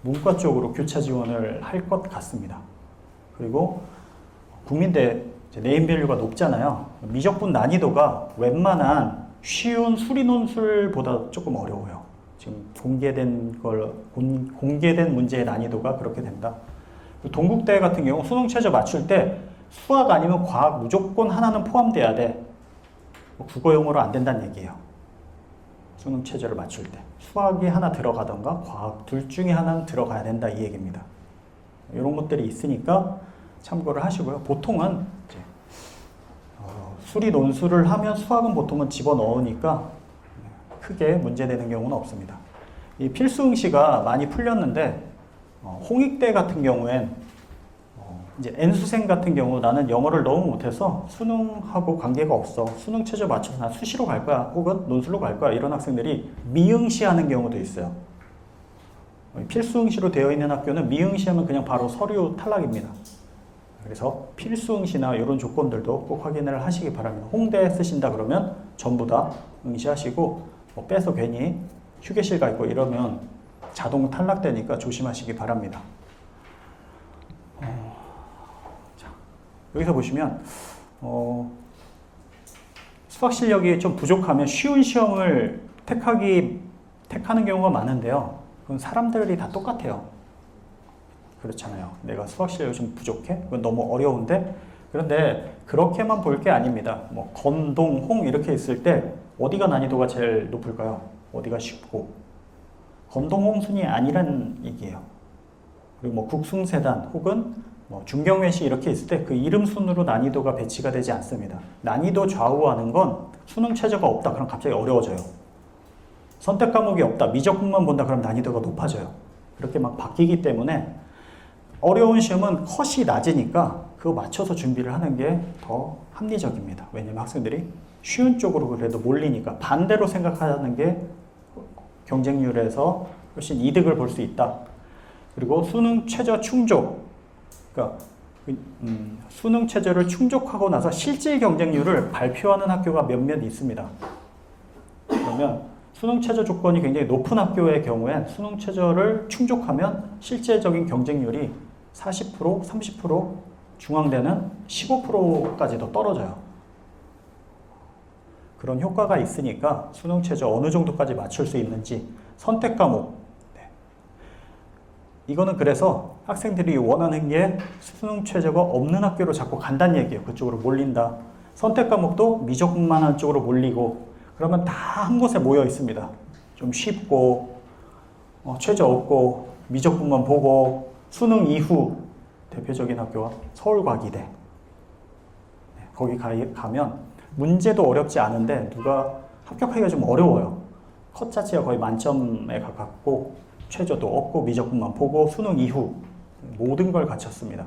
문과 쪽으로 교차 지원을 할 것 같습니다. 그리고 국민대 네임밸류가 높잖아요. 미적분 난이도가 웬만한 쉬운 수리논술보다 조금 어려워요. 지금 공개된 문제의 난이도가 그렇게 된다. 동국대 같은 경우 수능 최저 맞출 때 수학 아니면 과학 무조건 하나는 포함돼야 돼. 국어 용어로 안 된다는 얘기예요. 수능 최저를 맞출 때 수학이 하나 들어가던가 과학 둘 중에 하나는 들어가야 된다 이 얘기입니다. 이런 것들이 있으니까 참고를 하시고요. 보통은 이제 수리 논술을 하면 수학은 보통은 집어넣으니까 크게 문제되는 경우는 없습니다. 이 필수 응시가 많이 풀렸는데 홍익대 같은 경우엔 이제 N수생 같은 경우 나는 영어를 너무 못해서 수능하고 관계가 없어. 수능 최저 맞춰서 난 수시로 갈 거야. 혹은 논술로 갈 거야. 이런 학생들이 미응시하는 경우도 있어요. 필수 응시로 되어 있는 학교는 미응시하면 그냥 바로 서류 탈락입니다. 그래서 필수 응시나 이런 조건들도 꼭 확인을 하시기 바랍니다. 홍대 쓰신다 그러면 전부 다 응시하시고 빼서 괜히 휴게실 가 있고 이러면 자동 탈락되니까 조심하시기 바랍니다. 여기서 보시면 수학 실력이 좀 부족하면 쉬운 시험을 택하는 경우가 많은데요. 그건 사람들이 다 똑같아요. 그렇잖아요. 내가 수학 실력이 좀 부족해? 그건 너무 어려운데? 그런데 그렇게만 볼 게 아닙니다. 뭐 건동, 홍 이렇게 있을 때 어디가 난이도가 제일 높을까요? 어디가 쉽고? 건동, 홍순이 아니란 얘기예요. 그리고 뭐 국숭세단 혹은 뭐 중경외시 이렇게 있을 때 그 이름 순으로 난이도가 배치가 되지 않습니다. 난이도 좌우하는 건 수능 최저가 없다. 그럼 갑자기 어려워져요. 선택 과목이 없다. 미적분만 본다. 그럼 난이도가 높아져요. 그렇게 막 바뀌기 때문에 어려운 시험은 컷이 낮으니까 그거 맞춰서 준비를 하는 게 더 합리적입니다. 왜냐면 학생들이 쉬운 쪽으로 그래도 몰리니까 반대로 생각하는 게 경쟁률에서 훨씬 이득을 볼 수 있다. 그리고 수능 최저 충족. 그러니까 수능 최저를 충족하고 나서 실질 경쟁률을 발표하는 학교가 몇몇 있습니다. 그러면 수능 최저 조건이 굉장히 높은 학교의 경우엔 수능 최저를 충족하면 실제적인 경쟁률이 40%, 30%, 중앙대는 15%까지도 떨어져요. 그런 효과가 있으니까 수능 최저 어느 정도까지 맞출 수 있는지 선택 과목. 이거는 그래서 학생들이 원하는 게 수능 최저가 없는 학교로 자꾸 간다는 얘기예요. 그쪽으로 몰린다. 선택 과목도 미적분만 한 쪽으로 몰리고 그러면 다 한 곳에 모여 있습니다. 좀 쉽고 최저 없고 미적분만 보고 수능 이후 대표적인 학교가 서울과기대. 거기 가면 문제도 어렵지 않은데 누가 합격하기가 좀 어려워요. 컷 자체가 거의 만점에 가깝고 최저도 없고 미적분만 보고 수능 이후 모든 걸 갖췄습니다.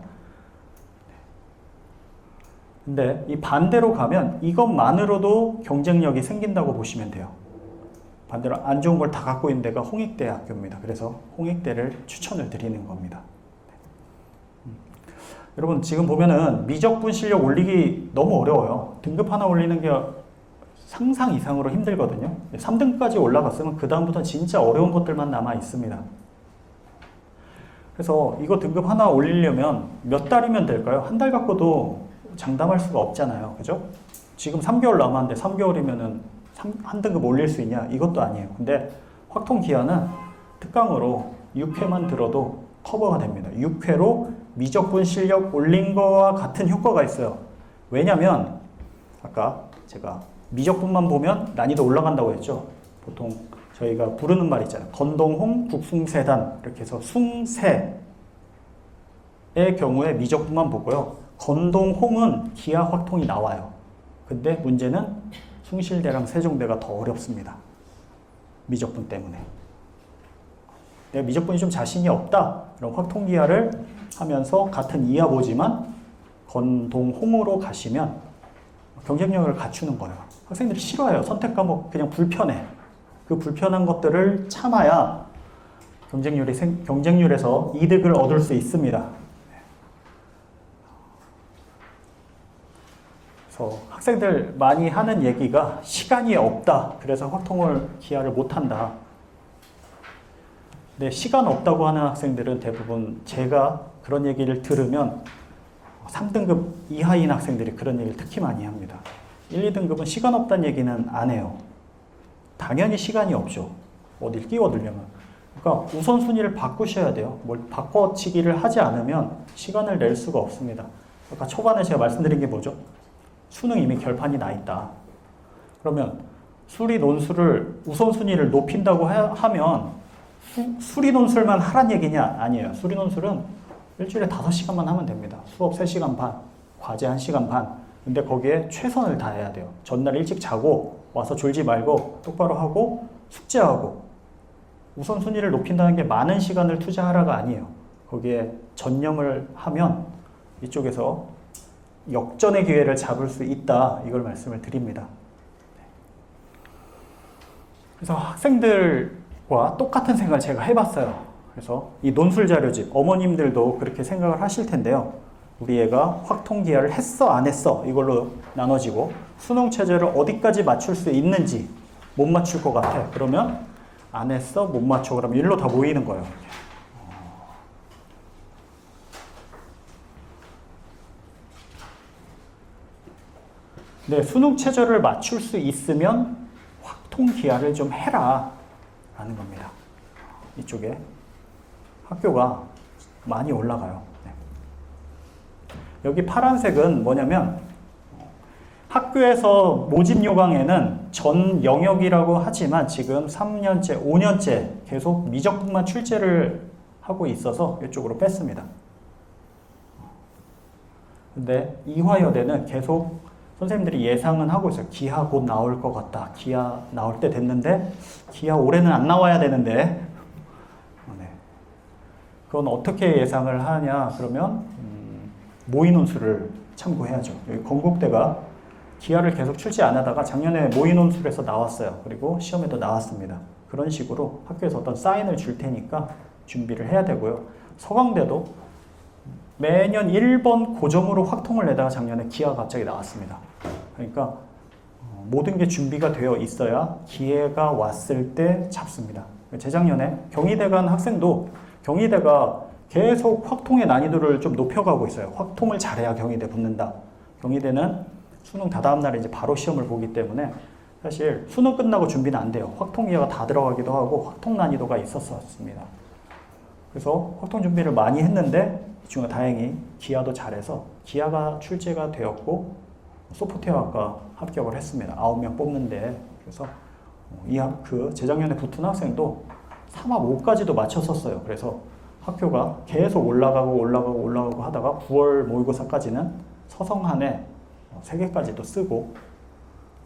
근데 이 반대로 가면 이것만으로도 경쟁력이 생긴다고 보시면 돼요. 반대로 안 좋은 걸 다 갖고 있는 데가 홍익대 학교입니다. 그래서 홍익대를 추천을 드리는 겁니다. 여러분 지금 보면은 미적분 실력 올리기 너무 어려워요. 등급 하나 올리는 게 상상 이상으로 힘들거든요. 3등까지 올라갔으면 그 다음부터 진짜 어려운 것들만 남아 있습니다. 그래서 이거 등급 하나 올리려면 몇 달이면 될까요? 한 달 갖고도 장담할 수가 없잖아요. 그죠? 지금 3개월 남았는데 3개월이면은 한 등급 올릴 수 있냐? 이것도 아니에요. 근데 확통 기한은 특강으로 6회만 들어도 커버가 됩니다. 6회로 미적분 실력 올린 거와 같은 효과가 있어요. 왜냐면 아까 제가 미적분만 보면 난이도 올라간다고 했죠. 보통 저희가 부르는 말 있잖아요. 건동홍, 국숭세단 이렇게 해서 숭세의 경우에 미적분만 보고요. 건동홍은 기하 확통이 나와요. 근데 문제는 숭실대랑 세종대가 더 어렵습니다. 미적분 때문에. 내가 미적분이 좀 자신이 없다. 그럼 확통기하를 하면서 같은 이하보지만 건동홍으로 가시면 경쟁력을 갖추는 거예요. 학생들이 싫어해요. 선택 과목 그냥 불편해. 그 불편한 것들을 참아야 경쟁률에서 이득을 얻을 수 있습니다. 그래서 학생들 많이 하는 얘기가 시간이 없다. 그래서 확통을 기하를 못한다. 근데 시간 없다고 하는 학생들은 대부분 제가 그런 얘기를 들으면 3등급 이하인 학생들이 그런 얘기를 특히 많이 합니다. 1, 2등급은 시간 없다는 얘기는 안 해요. 당연히 시간이 없죠. 어딜 끼워들려면. 그러니까 우선순위를 바꾸셔야 돼요. 뭘 바꿔치기를 하지 않으면 시간을 낼 수가 없습니다. 아까 초반에 제가 말씀드린 게 뭐죠? 수능 이미 결판이 나 있다. 그러면 수리 논술을 우선순위를 높인다고 하면 수리 논술만 하란 얘기냐? 아니에요. 수리 논술은 일주일에 5시간만 하면 됩니다. 수업 3시간 반, 과제 1시간 반. 근데 거기에 최선을 다해야 돼요. 전날 일찍 자고 와서 졸지 말고 똑바로 하고 숙제하고. 우선순위를 높인다는 게 많은 시간을 투자하라가 아니에요. 거기에 전념을 하면 이쪽에서 역전의 기회를 잡을 수 있다. 이걸 말씀을 드립니다. 그래서 학생들과 똑같은 생각을 제가 해봤어요. 그래서 이 논술 자료집, 어머님들도 그렇게 생각을 하실 텐데요. 우리 애가 확통기하를 했어 안 했어 이걸로 나눠지고 수능 체제를 어디까지 맞출 수 있는지 못 맞출 것 같아. 그러면 안 했어 못 맞춰. 그러면 일로 다 모이는 거예요. 네, 수능 체제를 맞출 수 있으면 확통기하를 좀 해라 라는 겁니다. 이쪽에 학교가 많이 올라가요. 네. 여기 파란색은 뭐냐면 학교에서 모집 요강에는 전 영역이라고 하지만 지금 3년째, 5년째 계속 미적분만 출제를 하고 있어서 이쪽으로 뺐습니다. 근데 이화여대는 계속 선생님들이 예상은 하고 있어요. 기하 곧 나올 것 같다. 기하 나올 때 됐는데 기하 올해는 안 나와야 되는데 네. 그건 어떻게 예상을 하냐 그러면 모의논술을 참고해야죠. 여기 건국대가 기하를 계속 출제 안 하다가 작년에 모의논술에서 나왔어요. 그리고 시험에도 나왔습니다. 그런 식으로 학교에서 어떤 사인을 줄 테니까 준비를 해야 되고요. 서강대도 매년 1번 고점으로 확통을 내다가 작년에 기하가 갑자기 나왔습니다. 그러니까 모든 게 준비가 되어 있어야 기회가 왔을 때 잡습니다. 재작년에 경희대 간 학생도 경희대가 계속 확통의 난이도를 좀 높여가고 있어요. 확통을 잘해야 경희대 붙는다. 경희대는 수능 다다음 날에 이제 바로 시험을 보기 때문에 사실 수능 끝나고 준비는 안 돼요. 확통 기하가 다 들어가기도 하고 확통 난이도가 있었습니다. 그래서 확통 준비를 많이 했는데 이 친구가 다행히 기하도 잘해서 기하가 출제가 되었고 소프트웨어학과 합격을 했습니다. 9명 뽑는데 그래서 재작년에 붙은 학생도 3합 5까지도 맞췄었어요. 그래서 학교가 계속 올라가고 하다가 9월 모의고사까지는 서성한에 3개까지도 쓰고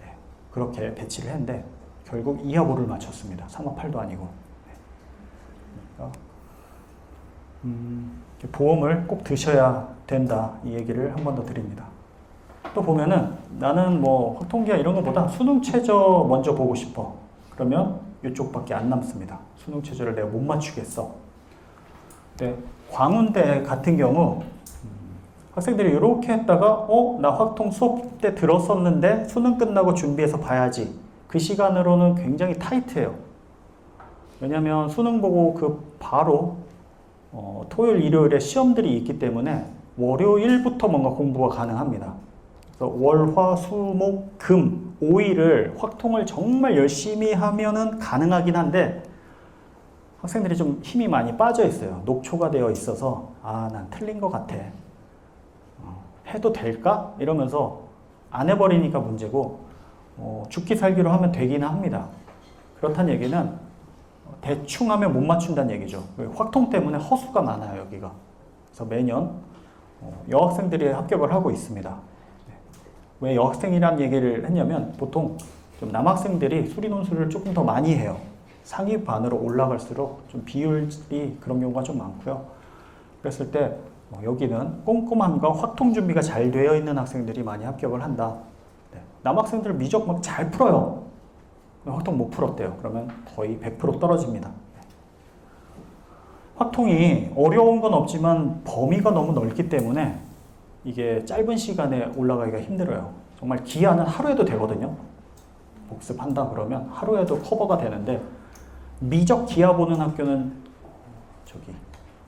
네, 그렇게 배치를 했는데 결국 2합 5를 맞췄습니다. 3합 8도 아니고. 네. 그러니까 보험을 꼭 드셔야 된다 이 얘기를 한 번 더 드립니다. 또 보면은 나는 뭐 확통기하 이런 것보다 수능 최저 먼저 보고 싶어. 그러면 이쪽밖에 안 남습니다. 수능 최저를 내가 못 맞추겠어. 네, 광운대 같은 경우 학생들이 이렇게 했다가 나 확통 수업 때 들었었는데 수능 끝나고 준비해서 봐야지. 그 시간으로는 굉장히 타이트해요. 왜냐하면 수능 보고 그 바로 토요일, 일요일에 시험들이 있기 때문에 월요일부터 뭔가 공부가 가능합니다. 그래서 월, 화, 수, 목, 금 5일을 확통을 정말 열심히 하면은 가능하긴 한데 학생들이 좀 힘이 많이 빠져 있어요. 녹초가 되어 있어서 난 틀린 것 같아. 해도 될까? 이러면서 안 해버리니까 문제고 죽기 살기로 하면 되긴 합니다. 그렇다는 얘기는 대충 하면 못 맞춘다는 얘기죠. 확통 때문에 허수가 많아요, 여기가. 그래서 매년 여학생들이 합격을 하고 있습니다. 왜 여학생이란 얘기를 했냐면 보통 좀 남학생들이 수리 논술을 조금 더 많이 해요. 상위 반으로 올라갈수록 좀 비율이 그런 경우가 좀 많고요. 그랬을 때 여기는 꼼꼼함과 확통 준비가 잘 되어 있는 학생들이 많이 합격을 한다. 네. 남학생들 미적 막 잘 풀어요. 확통 못 풀었대요. 그러면 거의 100% 떨어집니다. 확통이 어려운 건 없지만 범위가 너무 넓기 때문에 이게 짧은 시간에 올라가기가 힘들어요. 정말 기하는 하루에도 되거든요. 복습한다 그러면 하루에도 커버가 되는데 미적 기하 보는 학교는 저기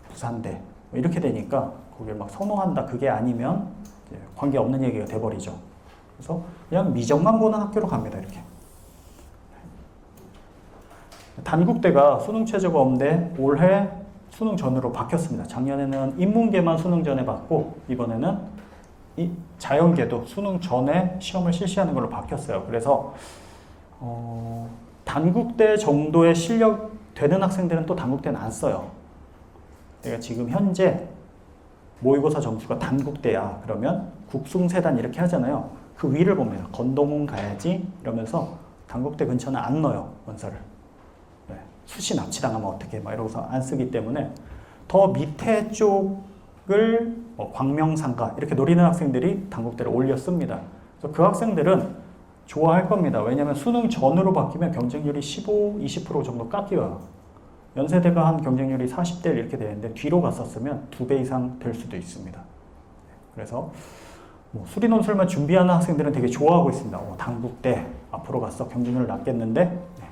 부산대 이렇게 되니까 거기를 막 선호한다 그게 아니면 이제 관계없는 얘기가 돼버리죠. 그래서 그냥 미적만 보는 학교로 갑니다. 이렇게. 단국대가 수능 최저가 없는데 올해 수능 전으로 바뀌었습니다. 작년에는 인문계만 수능 전에 받고 이번에는 이 자연계도 수능 전에 시험을 실시하는 걸로 바뀌었어요. 그래서 단국대 정도의 실력 되는 학생들은 또 단국대는 안 써요. 내가 지금 현재 모의고사 점수가 단국대야. 그러면 국숭세단 이렇게 하잖아요. 그 위를 봅니다. 건동훈 가야지 이러면서 단국대 근처는 안 넣어요. 원서를. 네. 수시 납치당하면 어떻게 막 이러고서 안 쓰기 때문에 더 밑에 쪽을 광명상가 이렇게 노리는 학생들이 단국대를 올렸습니다. 그래서 그 학생들은 좋아할 겁니다. 왜냐하면 수능 전으로 바뀌면 경쟁률이 15, 20% 정도 깎여요. 연세대가 한 경쟁률이 40대 1 이렇게 되는데 뒤로 갔었으면 2배 이상 될 수도 있습니다. 그래서 수리논술만 준비하는 학생들은 되게 좋아하고 있습니다. 단국대 앞으로 갔어 경쟁률 낮겠는데 네.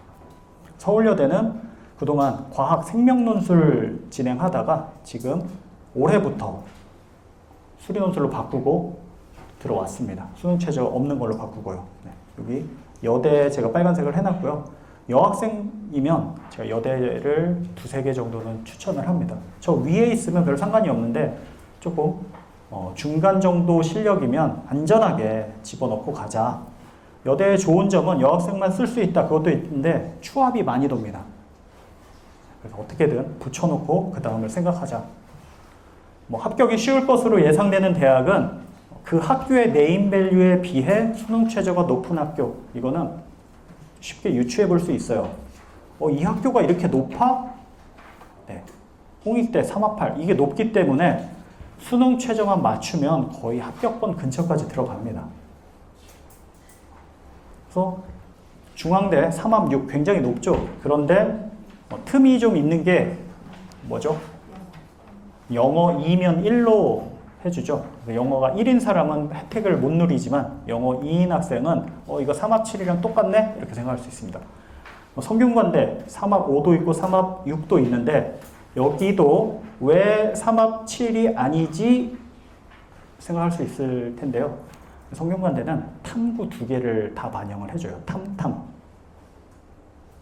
서울여대는 그동안 과학 생명논술 진행하다가 지금 올해부터 수리논술로 바꾸고 들어왔습니다. 수능 최저 없는 걸로 바꾸고요. 네. 여기 여대 제가 빨간색을 해놨고요. 여학생이면 제가 여대를 2-3개 정도는 추천을 합니다. 저 위에 있으면 별 상관이 없는데 조금 중간 정도 실력이면 안전하게 집어넣고 가자. 여대의 좋은 점은 여학생만 쓸 수 있다. 그것도 있는데 추합이 많이 돕니다. 그래서 어떻게든 붙여놓고 그 다음을 생각하자. 합격이 쉬울 것으로 예상되는 대학은 그 학교의 네임밸류에 비해 수능 최저가 높은 학교. 이거는 쉽게 유추해 볼 수 있어요. 이 학교가 이렇게 높아? 네. 홍익대, 삼합팔 이게 높기 때문에 수능 최저만 맞추면 거의 합격권 근처까지 들어갑니다. 그래서 중앙대, 삼합6 굉장히 높죠. 그런데 틈이 좀 있는 게 뭐죠? 영어 2면 1로 해주죠. 영어가 1인 사람은 혜택을 못 누리지만 영어 2인 학생은 이거 3합 7이랑 똑같네? 이렇게 생각할 수 있습니다. 성균관대 3합 5도 있고 3합 6도 있는데 여기도 왜 3합 7이 아니지 생각할 수 있을 텐데요. 성균관대는 탐구 2개를 다 반영을 해줘요. 탐.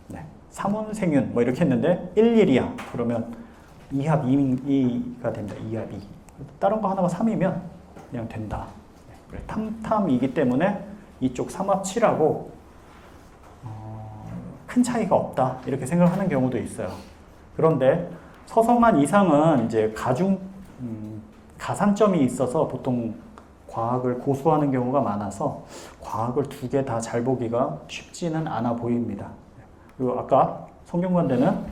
네. 사문생윤 이렇게 했는데 1, 1이야. 그러면 2합 2가 됩니다. 2합 2. 다른 거 하나가 3이면 그냥 된다. 네. 탐이기 때문에 이쪽 3합 7하고 큰 차이가 없다. 이렇게 생각하는 경우도 있어요. 그런데 서성한 이상은 이제 가산점이 있어서 보통 과학을 고수하는 경우가 많아서 과학을 2개 다 잘 보기가 쉽지는 않아 보입니다. 그리고 아까 성균관대는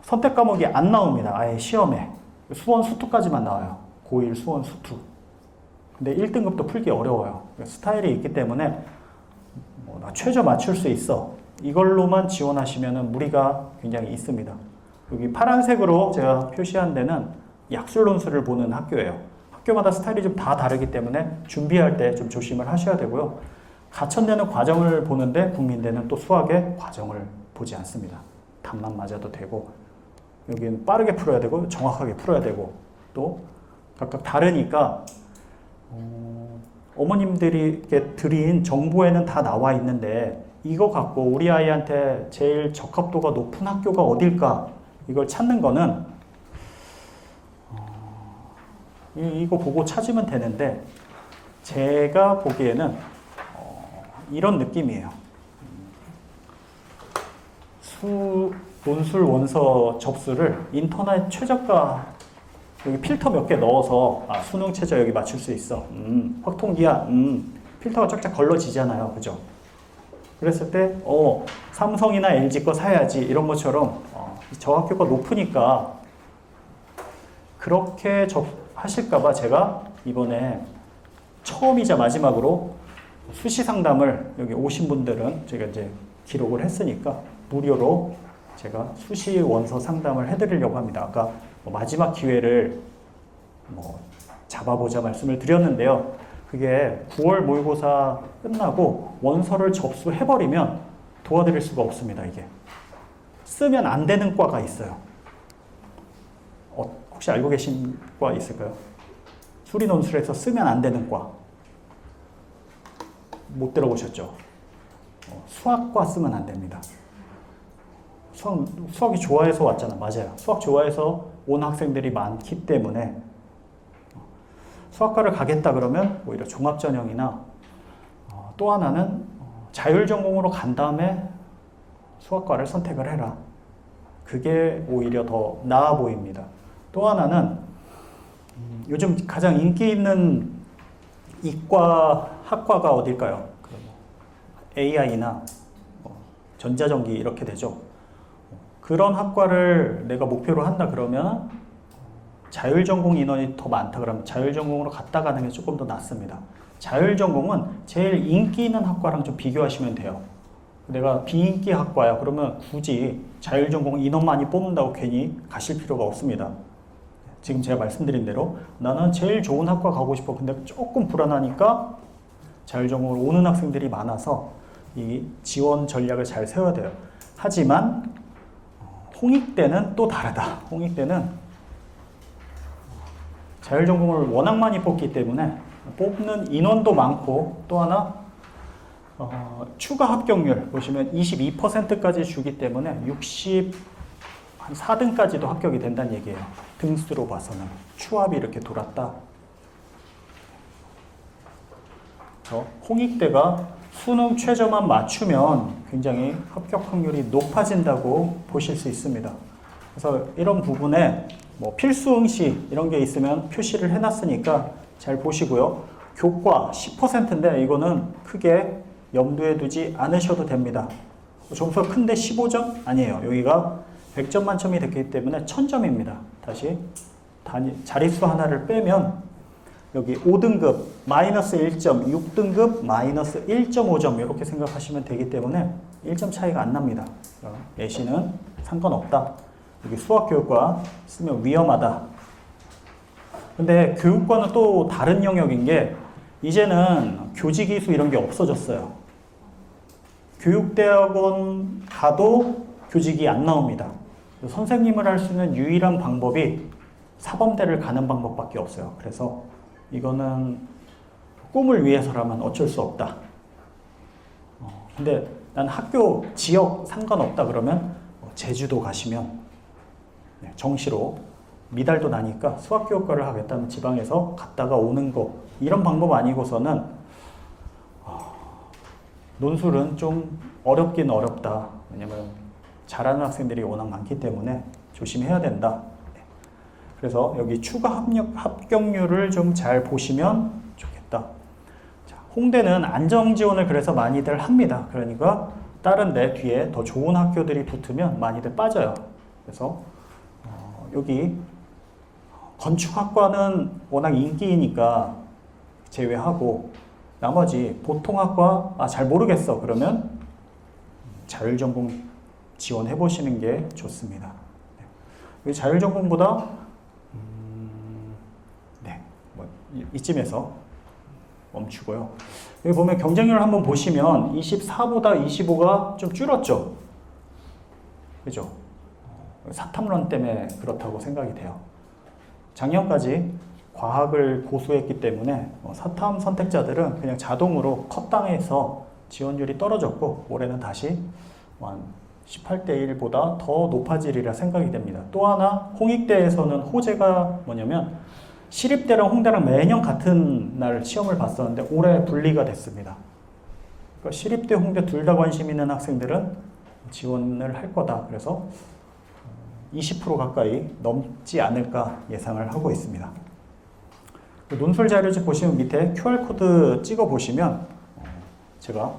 선택 과목이 안 나옵니다. 아예 시험에. 수원 수투까지만 나와요. 고1 수원 수투. 근데 1등급도 풀기 어려워요. 스타일이 있기 때문에 나 최저 맞출 수 있어. 이걸로만 지원하시면 무리가 굉장히 있습니다. 여기 파란색으로 제가 표시한 데는 약술논술을 보는 학교예요. 학교마다 스타일이 좀 다 다르기 때문에 준비할 때 좀 조심을 하셔야 되고요. 가천대는 과정을 보는데 국민대는 또 수학의 과정을 보지 않습니다. 답만 맞아도 되고 여기는 빠르게 풀어야 되고 정확하게 풀어야 되고 또 각각 다르니까 어머님들이 드린 정보에는 다 나와 있는데 이거 갖고 우리 아이한테 제일 적합도가 높은 학교가 어딜까 이걸 찾는 거는 이거 보고 찾으면 되는데 제가 보기에는 이런 느낌이에요. 논술 원서 접수를 인터넷 최저가 여기 필터 몇 개 넣어서 수능 최저 여기 맞출 수 있어. 확통기야. 필터가 쫙쫙 걸러지잖아요. 그죠? 그랬을 때 삼성이나 LG 거 사야지 이런 것처럼 저 학교가 높으니까 그렇게 하실까봐 제가 이번에 처음이자 마지막으로 수시 상담을 여기 오신 분들은 제가 이제 기록을 했으니까 무료로 제가 수시 원서 상담을 해드리려고 합니다. 아까 마지막 기회를 잡아보자 말씀을 드렸는데요. 그게 9월 모의고사 끝나고 원서를 접수해버리면 도와드릴 수가 없습니다. 이게 쓰면 안 되는 과가 있어요. 혹시 알고 계신 과 있을까요? 수리논술에서 쓰면 안 되는 과 못 들어보셨죠? 수학과 쓰면 안 됩니다. 수학이 좋아해서 왔잖아. 맞아요. 수학 좋아해서 온 학생들이 많기 때문에 수학과를 가겠다 그러면 오히려 종합전형이나 또 하나는 자율전공으로 간 다음에 수학과를 선택을 해라. 그게 오히려 더 나아 보입니다. 또 하나는 요즘 가장 인기 있는 이과 학과가 어딜까요? AI나 전자전기 이렇게 되죠. 그런 학과를 내가 목표로 한다 그러면 자율전공 인원이 더 많다 그러면 자율전공으로 갔다 가는 게 조금 더 낫습니다. 자율전공은 제일 인기 있는 학과랑 좀 비교하시면 돼요. 내가 비인기 학과야 그러면 굳이 자율전공 인원 많이 뽑는다고 괜히 가실 필요가 없습니다. 지금 제가 말씀드린 대로 나는 제일 좋은 학과 가고 싶어. 근데 조금 불안하니까 자율전공으로 오는 학생들이 많아서 이 지원 전략을 잘 세워야 돼요. 하지만 홍익대는 또 다르다. 홍익대는 자율전공을 워낙 많이 뽑기 때문에 뽑는 인원도 많고 또 하나 추가 합격률 보시면 22%까지 주기 때문에 한 4등까지도 합격이 된다는 얘기예요. 등수로 봐서는 추합이 이렇게 돌았다. 홍익대가 수능 최저만 맞추면 굉장히 합격 확률이 높아진다고 보실 수 있습니다. 그래서 이런 부분에 필수 응시 이런 게 있으면 표시를 해놨으니까 잘 보시고요. 교과 10%인데 이거는 크게 염두에 두지 않으셔도 됩니다. 점수가 큰데 15점? 아니에요. 여기가 100점 만점이 됐기 때문에 1000점입니다. 다시 자릿수 하나를 빼면 여기 5등급 마이너스 1점, 6등급 마이너스 1.5점 이렇게 생각하시면 되기 때문에 1점 차이가 안 납니다. 내신은 상관없다. 여기 수학교육과 쓰면 위험하다. 근데 교육과는 또 다른 영역인 게 이제는 교직이수 이런 게 없어졌어요. 교육대학원 가도 교직이 안 나옵니다. 선생님을 할 수 있는 유일한 방법이 사범대를 가는 방법밖에 없어요. 그래서 이거는 꿈을 위해서라면 어쩔 수 없다. 근데 난 학교 지역 상관없다 그러면 제주도 가시면 정시로 미달도 나니까 수학교육과를 하겠다면 지방에서 갔다가 오는 거 이런 방법 아니고서는 논술은 좀 어렵긴 어렵다. 왜냐면 잘하는 학생들이 워낙 많기 때문에 조심해야 된다. 그래서 여기 추가 합격률을 좀 잘 보시면 좋겠다. 자, 홍대는 안정지원을 그래서 많이들 합니다. 그러니까 다른 데 뒤에 더 좋은 학교들이 붙으면 많이들 빠져요. 그래서 여기 건축학과는 워낙 인기이니까 제외하고 나머지 보통학과 잘 모르겠어 그러면 자율전공 지원해 보시는 게 좋습니다. 자율전공보다 이쯤에서 멈추고요. 여기 보면 경쟁률을 한번 보시면 24보다 25가 좀 줄었죠. 그죠? 사탐론 때문에 그렇다고 생각이 돼요. 작년까지 과학을 고수했기 때문에 사탐 선택자들은 그냥 자동으로 컷당해서 지원율이 떨어졌고 올해는 다시 한 18대 1보다 더 높아지리라 생각이 됩니다. 또 하나 홍익대에서는 호재가 뭐냐면 시립대랑 홍대랑 매년 같은 날 시험을 봤었는데 올해 분리가 됐습니다. 그러니까 시립대, 홍대 둘 다 관심 있는 학생들은 지원을 할 거다. 그래서 20% 가까이 넘지 않을까 예상을 하고 있습니다. 논술 자료집 보시면 밑에 QR코드 찍어 보시면 제가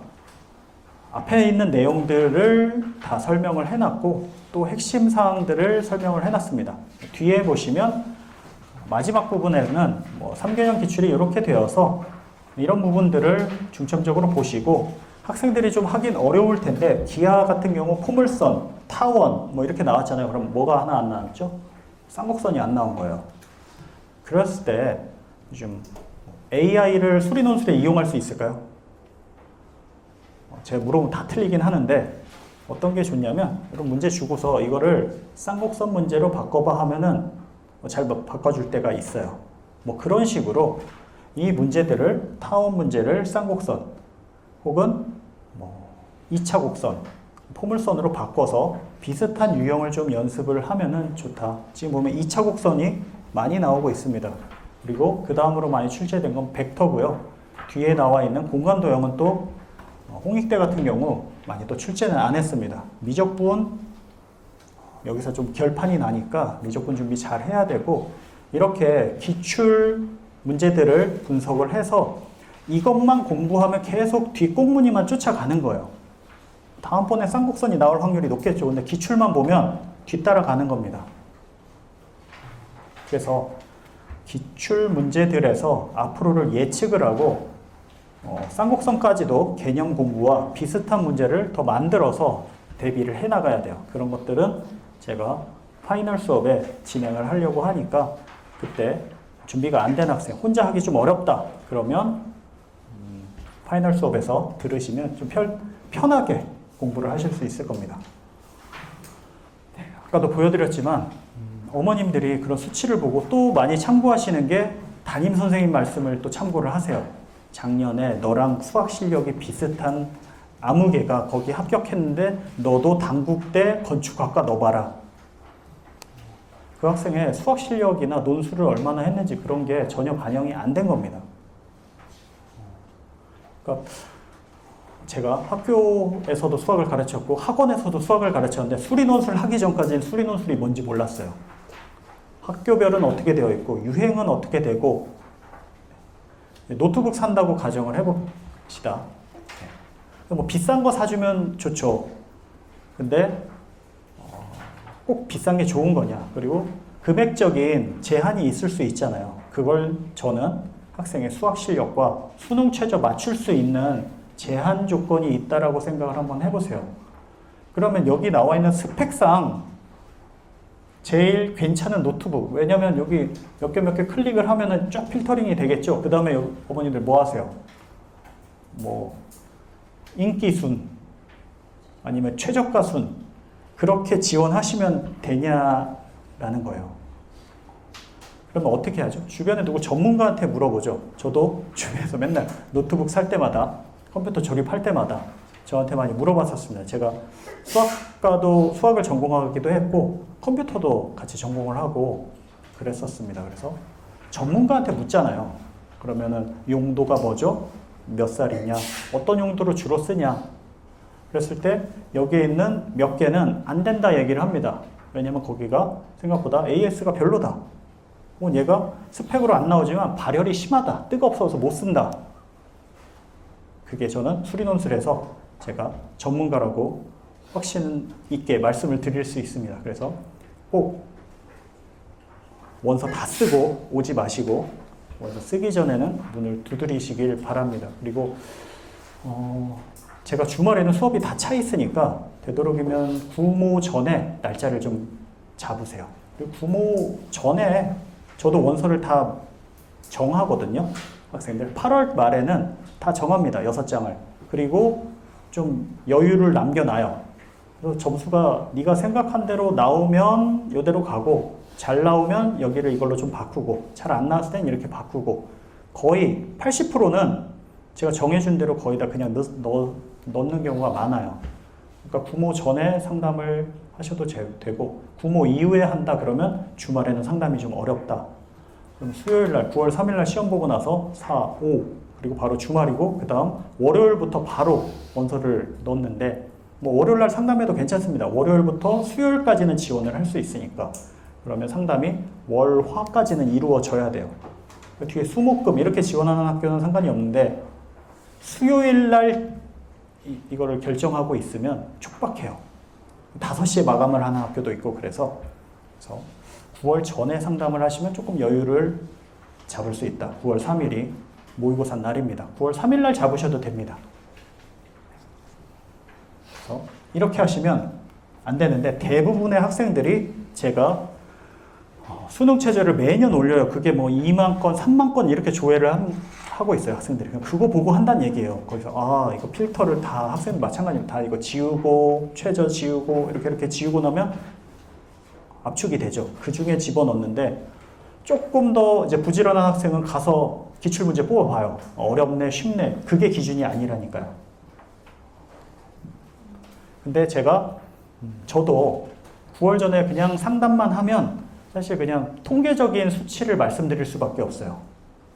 앞에 있는 내용들을 다 설명을 해놨고 또 핵심 사항들을 설명을 해놨습니다. 뒤에 보시면 마지막 부분에는 3개년 기출이 이렇게 되어서 이런 부분들을 중점적으로 보시고 학생들이 좀 하긴 어려울 텐데 기하 같은 경우 포물선, 타원 뭐 이렇게 나왔잖아요. 그럼 뭐가 하나 안 나왔죠? 쌍곡선이 안 나온 거예요. 그랬을 때 좀 AI를 수리논술에 이용할 수 있을까요? 제가 물어보면 다 틀리긴 하는데 어떤 게 좋냐면 이런 문제 주고서 이거를 쌍곡선 문제로 바꿔봐 하면은 잘 바꿔줄 때가 있어요. 뭐 그런 식으로 이 문제들을 타원 문제를 쌍곡선 혹은 뭐 2차 곡선, 포물선으로 바꿔서 비슷한 유형을 좀 연습을 하면은 좋다. 지금 보면 2차 곡선이 많이 나오고 있습니다. 그리고 그 다음으로 많이 출제된 건 벡터고요. 뒤에 나와 있는 공간도형은 또 홍익대 같은 경우 많이 또 출제는 안 했습니다. 미적분 여기서 좀 결판이 나니까 미적분 준비 잘 해야 되고 이렇게 기출 문제들을 분석을 해서 이것만 공부하면 계속 뒷공무니만 쫓아가는 거예요. 다음번에 쌍곡선이 나올 확률이 높겠죠. 근데 기출만 보면 뒤따라가는 겁니다. 그래서 기출 문제들에서 앞으로를 예측을 하고 쌍곡선까지도 개념 공부와 비슷한 문제를 더 만들어서 대비를 해 나가야 돼요. 그런 것들은 제가 파이널 수업에 진행을 하려고 하니까 그때 준비가 안 된 학생, 혼자 하기 좀 어렵다. 그러면 파이널 수업에서 들으시면 좀 편하게 공부를 하실 수 있을 겁니다. 아까도 보여드렸지만 어머님들이 그런 수치를 보고 또 많이 참고하시는 게 담임 선생님 말씀을 또 참고를 하세요. 작년에 너랑 수학 실력이 비슷한 아무개가 거기 합격했는데 너도 단국대 건축학과 넣어봐라. 그 학생의 수학 실력이나 논술을 얼마나 했는지 그런 게 전혀 반영이 안 된 겁니다. 그러니까 제가 학교에서도 수학을 가르쳤고 학원에서도 수학을 가르쳤는데 수리논술 하기 전까지는 수리논술이 뭔지 몰랐어요. 학교별은 어떻게 되어 있고 유행은 어떻게 되고 노트북 산다고 가정을 해봅시다. 뭐 비싼 거 사주면 좋죠. 근데 꼭 비싼 게 좋은 거냐. 그리고 금액적인 제한이 있을 수 있잖아요. 그걸 저는 학생의 수학 실력과 수능 최저 맞출 수 있는 제한 조건이 있다라고 생각을 한번 해보세요. 그러면 여기 나와 있는 스펙상 제일 괜찮은 노트북. 왜냐면 여기 몇 개 클릭을 하면은 쫙 필터링이 되겠죠. 그 다음에 어머니들 뭐 하세요? 뭐 인기순 아니면 최저가순 그렇게 지원하시면 되냐라는 거예요. 그러면 어떻게 하죠? 주변에 누구 전문가한테 물어보죠. 저도 주변에서 맨날 노트북 살 때마다 컴퓨터 조립할 때마다 저한테 많이 물어봤었습니다. 제가 수학과도 수학을 전공하기도 했고 컴퓨터도 같이 전공을 하고 그랬었습니다. 그래서 전문가한테 묻잖아요. 그러면은 용도가 뭐죠? 몇 살이냐? 어떤 용도로 주로 쓰냐? 그랬을 때 여기에 있는 몇 개는 안 된다 얘기를 합니다. 왜냐면 거기가 생각보다 AS가 별로다. 얘가 스펙으로 안 나오지만 발열이 심하다. 뜨겁어서 못 쓴다. 그게 저는 수리논술에서 제가 전문가라고 확신 있게 말씀을 드릴 수 있습니다. 그래서 꼭 원서 다 쓰고 오지 마시고 원서 쓰기 전에는 문을 두드리시길 바랍니다. 그리고 제가 주말에는 수업이 다 차 있으니까 되도록이면 구모 전에 날짜를 좀 잡으세요. 그리고 구모 전에 저도 원서를 다 정하거든요. 학생들 8월 말에는 다 정합니다. 6장을. 그리고 좀 여유를 남겨놔요. 그래서 점수가 네가 생각한 대로 나오면 이대로 가고 잘 나오면 여기를 이걸로 좀 바꾸고 잘 안 나왔을 땐 이렇게 바꾸고 거의 80%는 제가 정해준 대로 거의 다 그냥 넣는 경우가 많아요. 그러니까 구모 전에 상담을 하셔도 되고 구모 이후에 한다 그러면 주말에는 상담이 좀 어렵다. 그럼 수요일날 9월 3일날 시험 보고 나서 4, 5 그리고 바로 주말이고 그 다음 월요일부터 바로 원서를 넣었는데 뭐 월요일날 상담해도 괜찮습니다. 월요일부터 수요일까지는 지원을 할 수 있으니까 그러면 상담이 월, 화까지는 이루어져야 돼요. 그 뒤에 수목금 이렇게 지원하는 학교는 상관이 없는데 수요일날 이거를 결정하고 있으면 촉박해요. 5시에 마감을 하는 학교도 있고 그래서 9월 전에 상담을 하시면 조금 여유를 잡을 수 있다. 9월 3일이 모의고사 날입니다. 9월 3일 날 잡으셔도 됩니다. 그래서 이렇게 하시면 안 되는데 대부분의 학생들이 제가 수능 체제를 매년 올려요. 그게 뭐 2만 건, 3만 건 이렇게 조회를 하고 있어요. 학생들이. 그거 보고 한다는 얘기예요. 거기서 이거 필터를 다 학생들 마찬가지로 다 이거 지우고 최저 지우고 이렇게 지우고 나면 압축이 되죠. 그 중에 집어넣는데 조금 더 이제 부지런한 학생은 가서 기출문제 뽑아봐요. 어렵네, 쉽네. 그게 기준이 아니라니까요. 근데 저도 9월 전에 그냥 상담만 하면 사실 그냥 통계적인 수치를 말씀드릴 수밖에 없어요.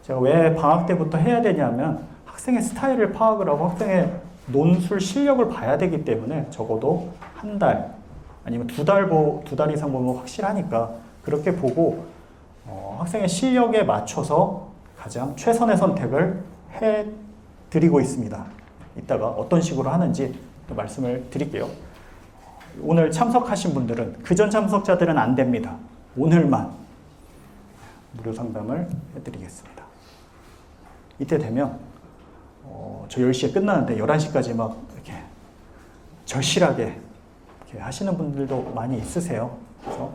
제가 왜 방학 때부터 해야 되냐면 학생의 스타일을 파악을 하고 학생의 논술 실력을 봐야 되기 때문에 적어도 한 달 아니면 두 달 이상 보면 확실하니까 그렇게 보고 학생의 실력에 맞춰서 가장 최선의 선택을 해드리고 있습니다. 이따가 어떤 식으로 하는지 또 말씀을 드릴게요. 오늘 참석하신 분들은 그전 참석자들은 안 됩니다. 오늘만 무료 상담을 해드리겠습니다. 이때 되면 저 10시에 끝나는데 11시까지 막 이렇게 절실하게 이렇게 하시는 분들도 많이 있으세요. 그래서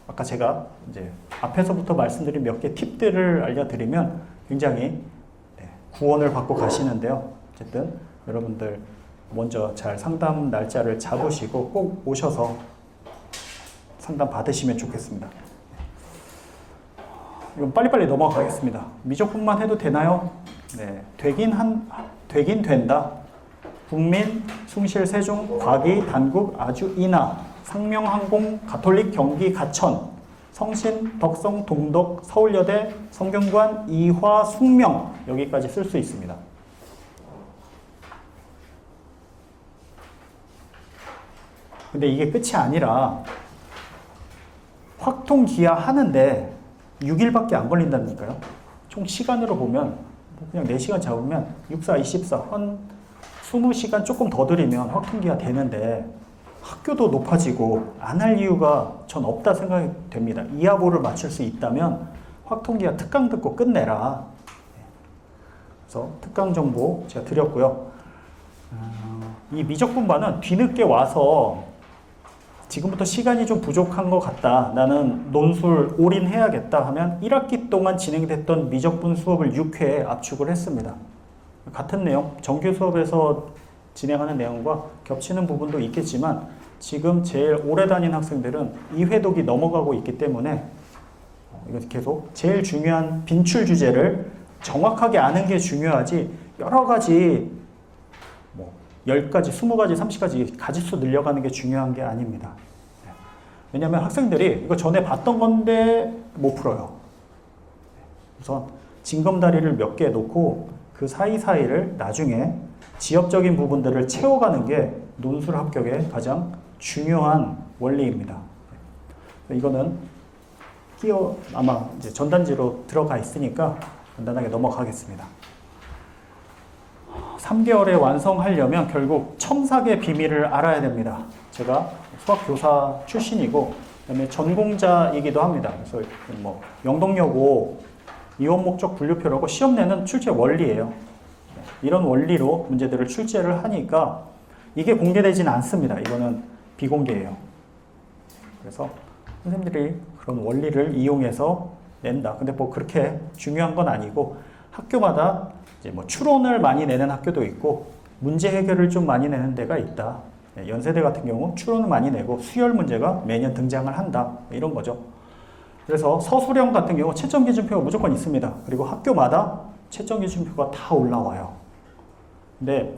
아까 제가 이제 앞에서부터 말씀드린 몇 개 팁들을 알려드리면 굉장히 구원을 받고 가시는데요. 어쨌든 여러분들 먼저 잘 상담 날짜를 잡으시고 꼭 오셔서 상담 받으시면 좋겠습니다. 이건 빨리빨리 넘어가겠습니다. 미적분만 해도 되나요? 네, 되긴 된다. 국민, 숭실, 세종, 과기, 단국, 아주, 인하, 상명항공, 가톨릭, 경기, 가천, 성신, 덕성, 동덕, 서울여대, 성균관, 이화, 숙명 여기까지 쓸 수 있습니다. 근데 이게 끝이 아니라 확통기하 하는데 6일밖에 안 걸린다니까요. 총 시간으로 보면 그냥 4시간 잡으면 6, 4, 24, 한 20시간 조금 더 들이면 확통기하 되는데 학교도 높아지고 안 할 이유가 전 없다 생각이 됩니다. 이하보를 맞출 수 있다면 확통기하 특강 듣고 끝내라. 그래서 특강 정보 제가 드렸고요. 이 미적분반은 뒤늦게 와서 지금부터 시간이 좀 부족한 것 같다. 나는 논술 올인해야겠다 하면 1학기 동안 진행됐던 미적분 수업을 6회에 압축을 했습니다. 같은 내용, 정규 수업에서 진행하는 내용과 겹치는 부분도 있겠지만 지금 제일 오래 다닌 학생들은 2회독이 넘어가고 있기 때문에 이거 계속 제일 중요한 빈출 주제를 정확하게 아는 게 중요하지 여러 가지 10가지, 20가지, 30가지 가지수 늘려가는 게 중요한 게 아닙니다. 왜냐하면 학생들이 이거 전에 봤던 건데 못 풀어요. 우선 징검다리를 몇 개 놓고 그 사이사이를 나중에 지엽적인 부분들을 채워가는 게 논술 합격의 가장 중요한 원리입니다. 이거는 아마 이제 전단지로 들어가 있으니까 간단하게 넘어가겠습니다. 3개월에 완성하려면 결국 첨삭의 비밀을 알아야 됩니다. 제가 수학교사 출신이고 그다음에 전공자이기도 합니다. 그래서 영동여고 이원 목적 분류표라고 시험 내는 출제 원리예요. 이런 원리로 문제들을 출제를 하니까 이게 공개되지는 않습니다. 이거는 비공개예요. 그래서 선생님들이 그런 원리를 이용해서 낸다. 근데 그렇게 중요한 건 아니고 학교마다 이제 추론을 많이 내는 학교도 있고 문제 해결을 좀 많이 내는 데가 있다. 연세대 같은 경우 추론을 많이 내고 수열 문제가 매년 등장을 한다. 이런 거죠. 그래서 서술형 같은 경우 채점 기준표가 무조건 있습니다. 그리고 학교마다 채점 기준표가 다 올라와요. 근데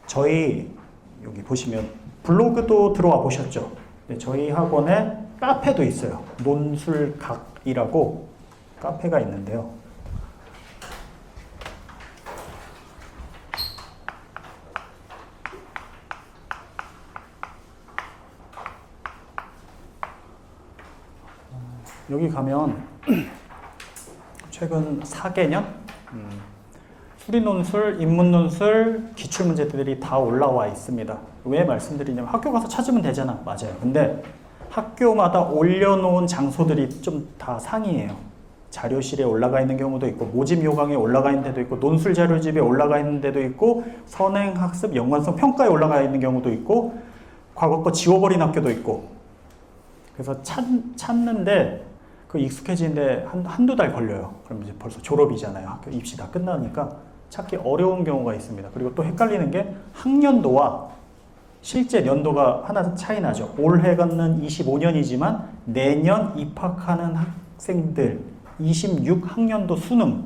저희 여기 보시면 블로그도 들어와 보셨죠? 저희 학원에 카페도 있어요. 논술각이라고 카페가 있는데요. 여기 가면 최근 4개년 수리논술, 인문논술, 기출문제들이 다 올라와 있습니다. 왜 말씀드리냐면 학교 가서 찾으면 되잖아. 맞아요. 근데 학교마다 올려놓은 장소들이 좀 다 상이에요. 자료실에 올라가 있는 경우도 있고 모집 요강에 올라가 있는 데도 있고 논술 자료집에 올라가 있는 데도 있고 선행학습 연관성 평가에 올라가 있는 경우도 있고 과거 거 지워버린 학교도 있고 그래서 찾는데 그 익숙해지는데 한두 달 걸려요. 그럼 이제 벌써 졸업이잖아요. 학교 입시 다 끝나니까 찾기 어려운 경우가 있습니다. 그리고 또 헷갈리는 게 학년도와 실제 연도가 하나 차이 나죠. 올해가는 25년이지만 내년 입학하는 학생들 26학년도 수능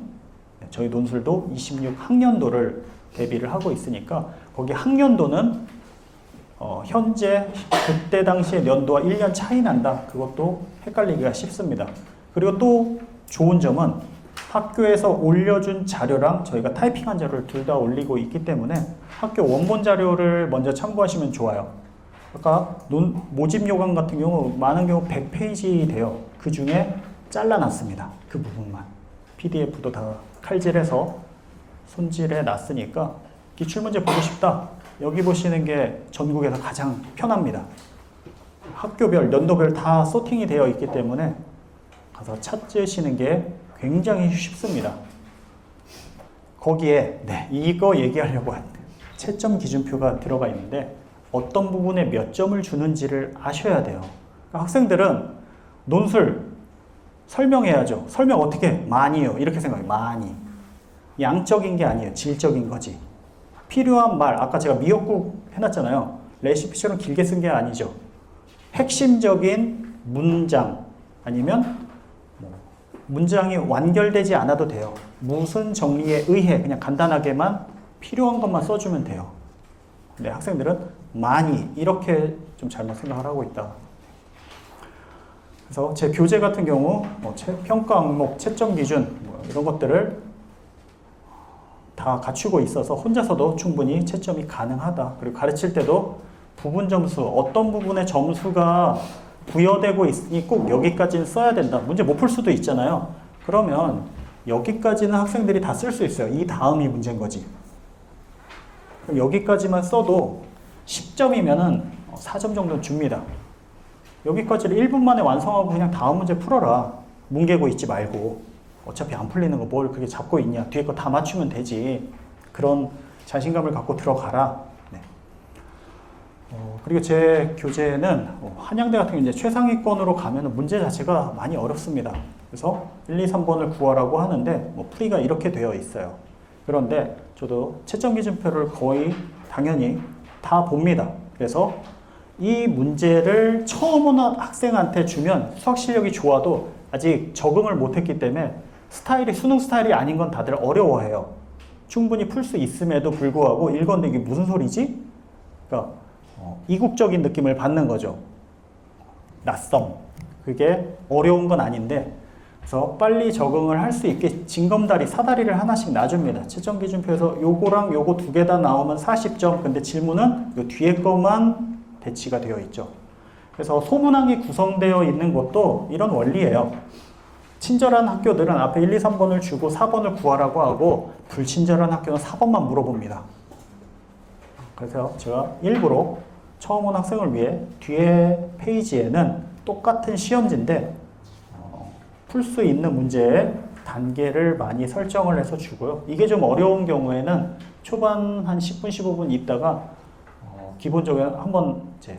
저희 논술도 26학년도를 대비를 하고 있으니까 거기 학년도는 현재 그때 당시의 연도와 1년 차이 난다. 그것도 헷갈리기가 쉽습니다. 그리고 또 좋은 점은 학교에서 올려준 자료랑 저희가 타이핑한 자료를 둘 다 올리고 있기 때문에 학교 원본 자료를 먼저 참고하시면 좋아요. 아까 모집 요강 같은 경우 많은 경우 100페이지 돼요. 그 중에 잘라놨습니다. 그 부분만. PDF도 다 칼질해서 손질해 놨으니까 기출문제 보고 싶다. 여기 보시는 게 전국에서 가장 편합니다. 학교별, 연도별 다 소팅이 되어 있기 때문에 가서 찾으시는 게 굉장히 쉽습니다. 거기에 이거 얘기하려고 한 채점 기준표가 들어가 있는데 어떤 부분에 몇 점을 주는지를 아셔야 돼요. 그러니까 학생들은 논술 설명해야죠. 설명 어떻게? 많이요. 이렇게 생각해요. 많이. 양적인 게 아니에요. 질적인 거지. 필요한 말, 아까 제가 미역국 해놨잖아요. 레시피처럼 길게 쓴 게 아니죠. 핵심적인 문장 아니면 문장이 완결되지 않아도 돼요. 무슨 정리에 의해 그냥 간단하게만 필요한 것만 써주면 돼요. 근데 학생들은 많이 이렇게 좀 잘못 생각을 하고 있다. 그래서 제 교재 같은 경우 평가 항목, 채점 기준 이런 것들을 다 갖추고 있어서 혼자서도 충분히 채점이 가능하다. 그리고 가르칠 때도 부분 점수, 어떤 부분에 점수가 부여되고 있으니 꼭 여기까지는 써야 된다. 문제 못 풀 수도 있잖아요. 그러면 여기까지는 학생들이 다 쓸 수 있어요. 이 다음이 문제인 거지. 그럼 여기까지만 써도 10점이면은 4점 정도 줍니다. 여기까지를 1분 만에 완성하고 그냥 다음 문제 풀어라. 뭉개고 있지 말고. 어차피 안 풀리는 거 뭘 그렇게 잡고 있냐. 뒤에 거 다 맞추면 되지. 그런 자신감을 갖고 들어가라. 네. 그리고 제 교재는 한양대 같은 경우 이제 최상위권으로 가면 문제 자체가 많이 어렵습니다. 그래서 1, 2, 3번을 구하라고 하는데 풀이가 이렇게 되어 있어요. 그런데 저도 채점 기준표를 거의 당연히 다 봅니다. 그래서 이 문제를 처음 오는 학생한테 주면 수학 실력이 좋아도 아직 적응을 못했기 때문에 수능 스타일이 아닌 건 다들 어려워해요. 충분히 풀 수 있음에도 불구하고 읽었는데 이게 무슨 소리지? 그러니까 이국적인 느낌을 받는 거죠. 낯섦. 그게 어려운 건 아닌데 그래서 빨리 적응을 할 수 있게 징검다리, 사다리를 하나씩 놔줍니다. 채점 기준표에서 요거랑 요거 두 개 다 나오면 40점. 근데 질문은 요 뒤에 것만 배치가 되어 있죠. 그래서 소문항이 구성되어 있는 것도 이런 원리예요. 친절한 학교들은 앞에 1, 2, 3번을 주고 4번을 구하라고 하고 불친절한 학교는 4번만 물어봅니다. 그래서 제가 일부러 처음 온 학생을 위해 뒤에 페이지에는 똑같은 시험지인데 풀 수 있는 문제의 단계를 많이 설정을 해서 주고요. 이게 좀 어려운 경우에는 초반 한 10분, 15분 있다가 기본적으로 한번 이제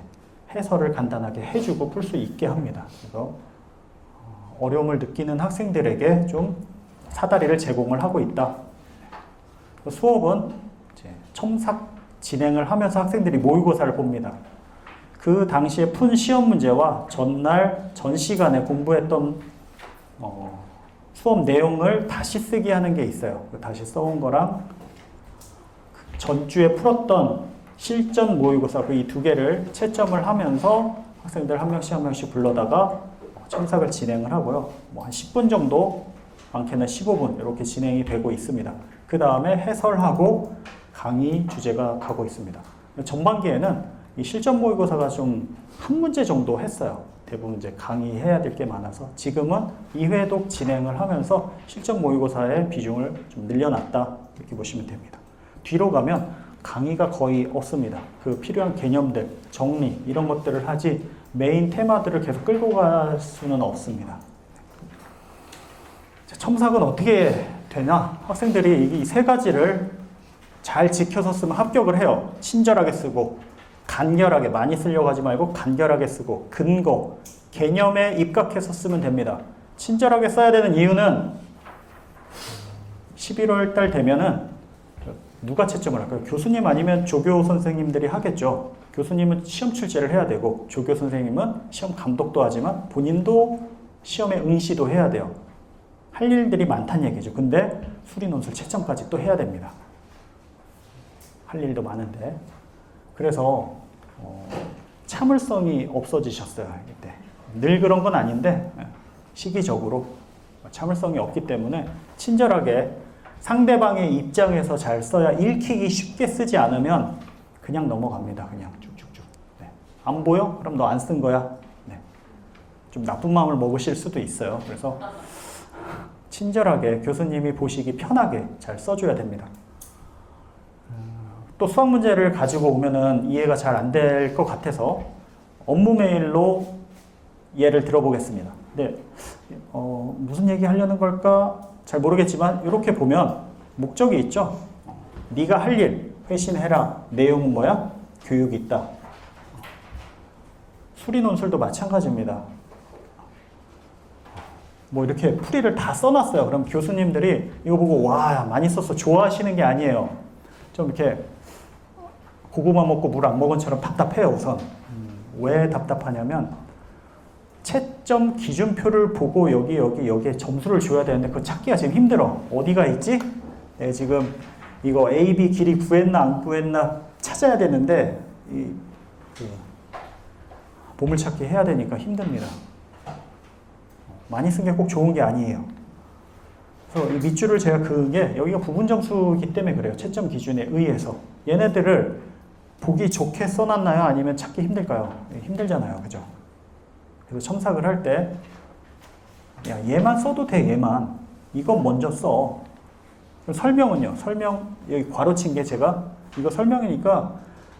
해설을 간단하게 해주고 풀 수 있게 합니다. 그래서 어려움을 느끼는 학생들에게 좀 사다리를 제공을 하고 있다. 수업은 이제 첨삭 진행을 하면서 학생들이 모의고사를 봅니다. 그 당시에 푼 시험 문제와 전날, 전 시간에 공부했던 수업 내용을 다시 쓰기 하는 게 있어요. 다시 써온 거랑 전주에 풀었던 실전 모의고사 이 두 개를 채점을 하면서 학생들 한 명씩 불러다가 첨삭을 진행을 하고요. 한 10분 정도, 많게는 15분 이렇게 진행이 되고 있습니다. 그 다음에 해설하고 강의 주제가 가고 있습니다. 전반기에는 이 실전 모의고사가 좀 한 문제 정도 했어요. 대부분 이제 강의해야 될 게 많아서 지금은 2회독 진행을 하면서 실전 모의고사의 비중을 좀 늘려놨다 이렇게 보시면 됩니다. 뒤로 가면 강의가 거의 없습니다. 그 필요한 개념들, 정리 이런 것들을 하지 메인 테마들을 계속 끌고 갈 수는 없습니다. 자, 첨삭은 어떻게 되냐? 학생들이 이 세 가지를 잘 지켜서 쓰면 합격을 해요. 친절하게 쓰고, 간결하게, 많이 쓰려고 하지 말고 간결하게 쓰고, 근거, 개념에 입각해서 쓰면 됩니다. 친절하게 써야 되는 이유는 11월 달 되면은 누가 채점을 할까요? 교수님 아니면 조교 선생님들이 하겠죠. 교수님은 시험 출제를 해야 되고, 조교 선생님은 시험 감독도 하지만 본인도 시험에 응시도 해야 돼요. 할 일들이 많다는 얘기죠. 근데 수리 논술 채점까지 또 해야 됩니다. 할 일도 많은데. 그래서 참을성이 없어지셨어요. 이때. 늘 그런 건 아닌데 시기적으로 참을성이 없기 때문에 친절하게 상대방의 입장에서 잘 써야 읽히기 쉽게 쓰지 않으면 그냥 넘어갑니다. 그냥 쭉쭉쭉. 네. 안 보여? 그럼 너 안 쓴 거야. 네. 좀 나쁜 마음을 먹으실 수도 있어요. 그래서 친절하게 교수님이 보시기 편하게 잘 써줘야 됩니다. 또 수학 문제를 가지고 오면은 이해가 잘 안 될 것 같아서 업무 메일로 예를 들어보겠습니다. 근데 무슨 얘기 하려는 걸까 잘 모르겠지만 이렇게 보면 목적이 있죠. 네가 할 일 회신해라. 내용은 뭐야? 교육이 있다. 수리 논술도 마찬가지입니다. 뭐 이렇게 풀이를 다 써놨어요. 그럼 교수님들이 이거 보고 와 많이 썼어 좋아하시는 게 아니에요. 좀 이렇게 고구마 먹고 물 안 먹은처럼 답답해요. 우선 왜 답답하냐면 채점 기준표를 보고 여기에 점수를 줘야 되는데 그거 찾기가 지금 힘들어. 어디가 있지? 네, 지금 이거 A, B 길이 구했나 안 구했나 찾아야 되는데 보물찾기 해야 되니까 힘듭니다. 많이 쓴 게 꼭 좋은 게 아니에요. 그래서 이 밑줄을 제가 그은 게 여기가 부분 점수이기 때문에 그래요. 채점 기준에 의해서. 얘네들을 보기 좋게 써놨나요? 아니면 찾기 힘들까요? 힘들잖아요. 그죠? 그래서 첨삭을 할 때 야, 얘만 써도 돼. 얘만. 이건 먼저 써. 그럼 설명은요. 설명 여기 괄호친 게 제가 이거 설명이니까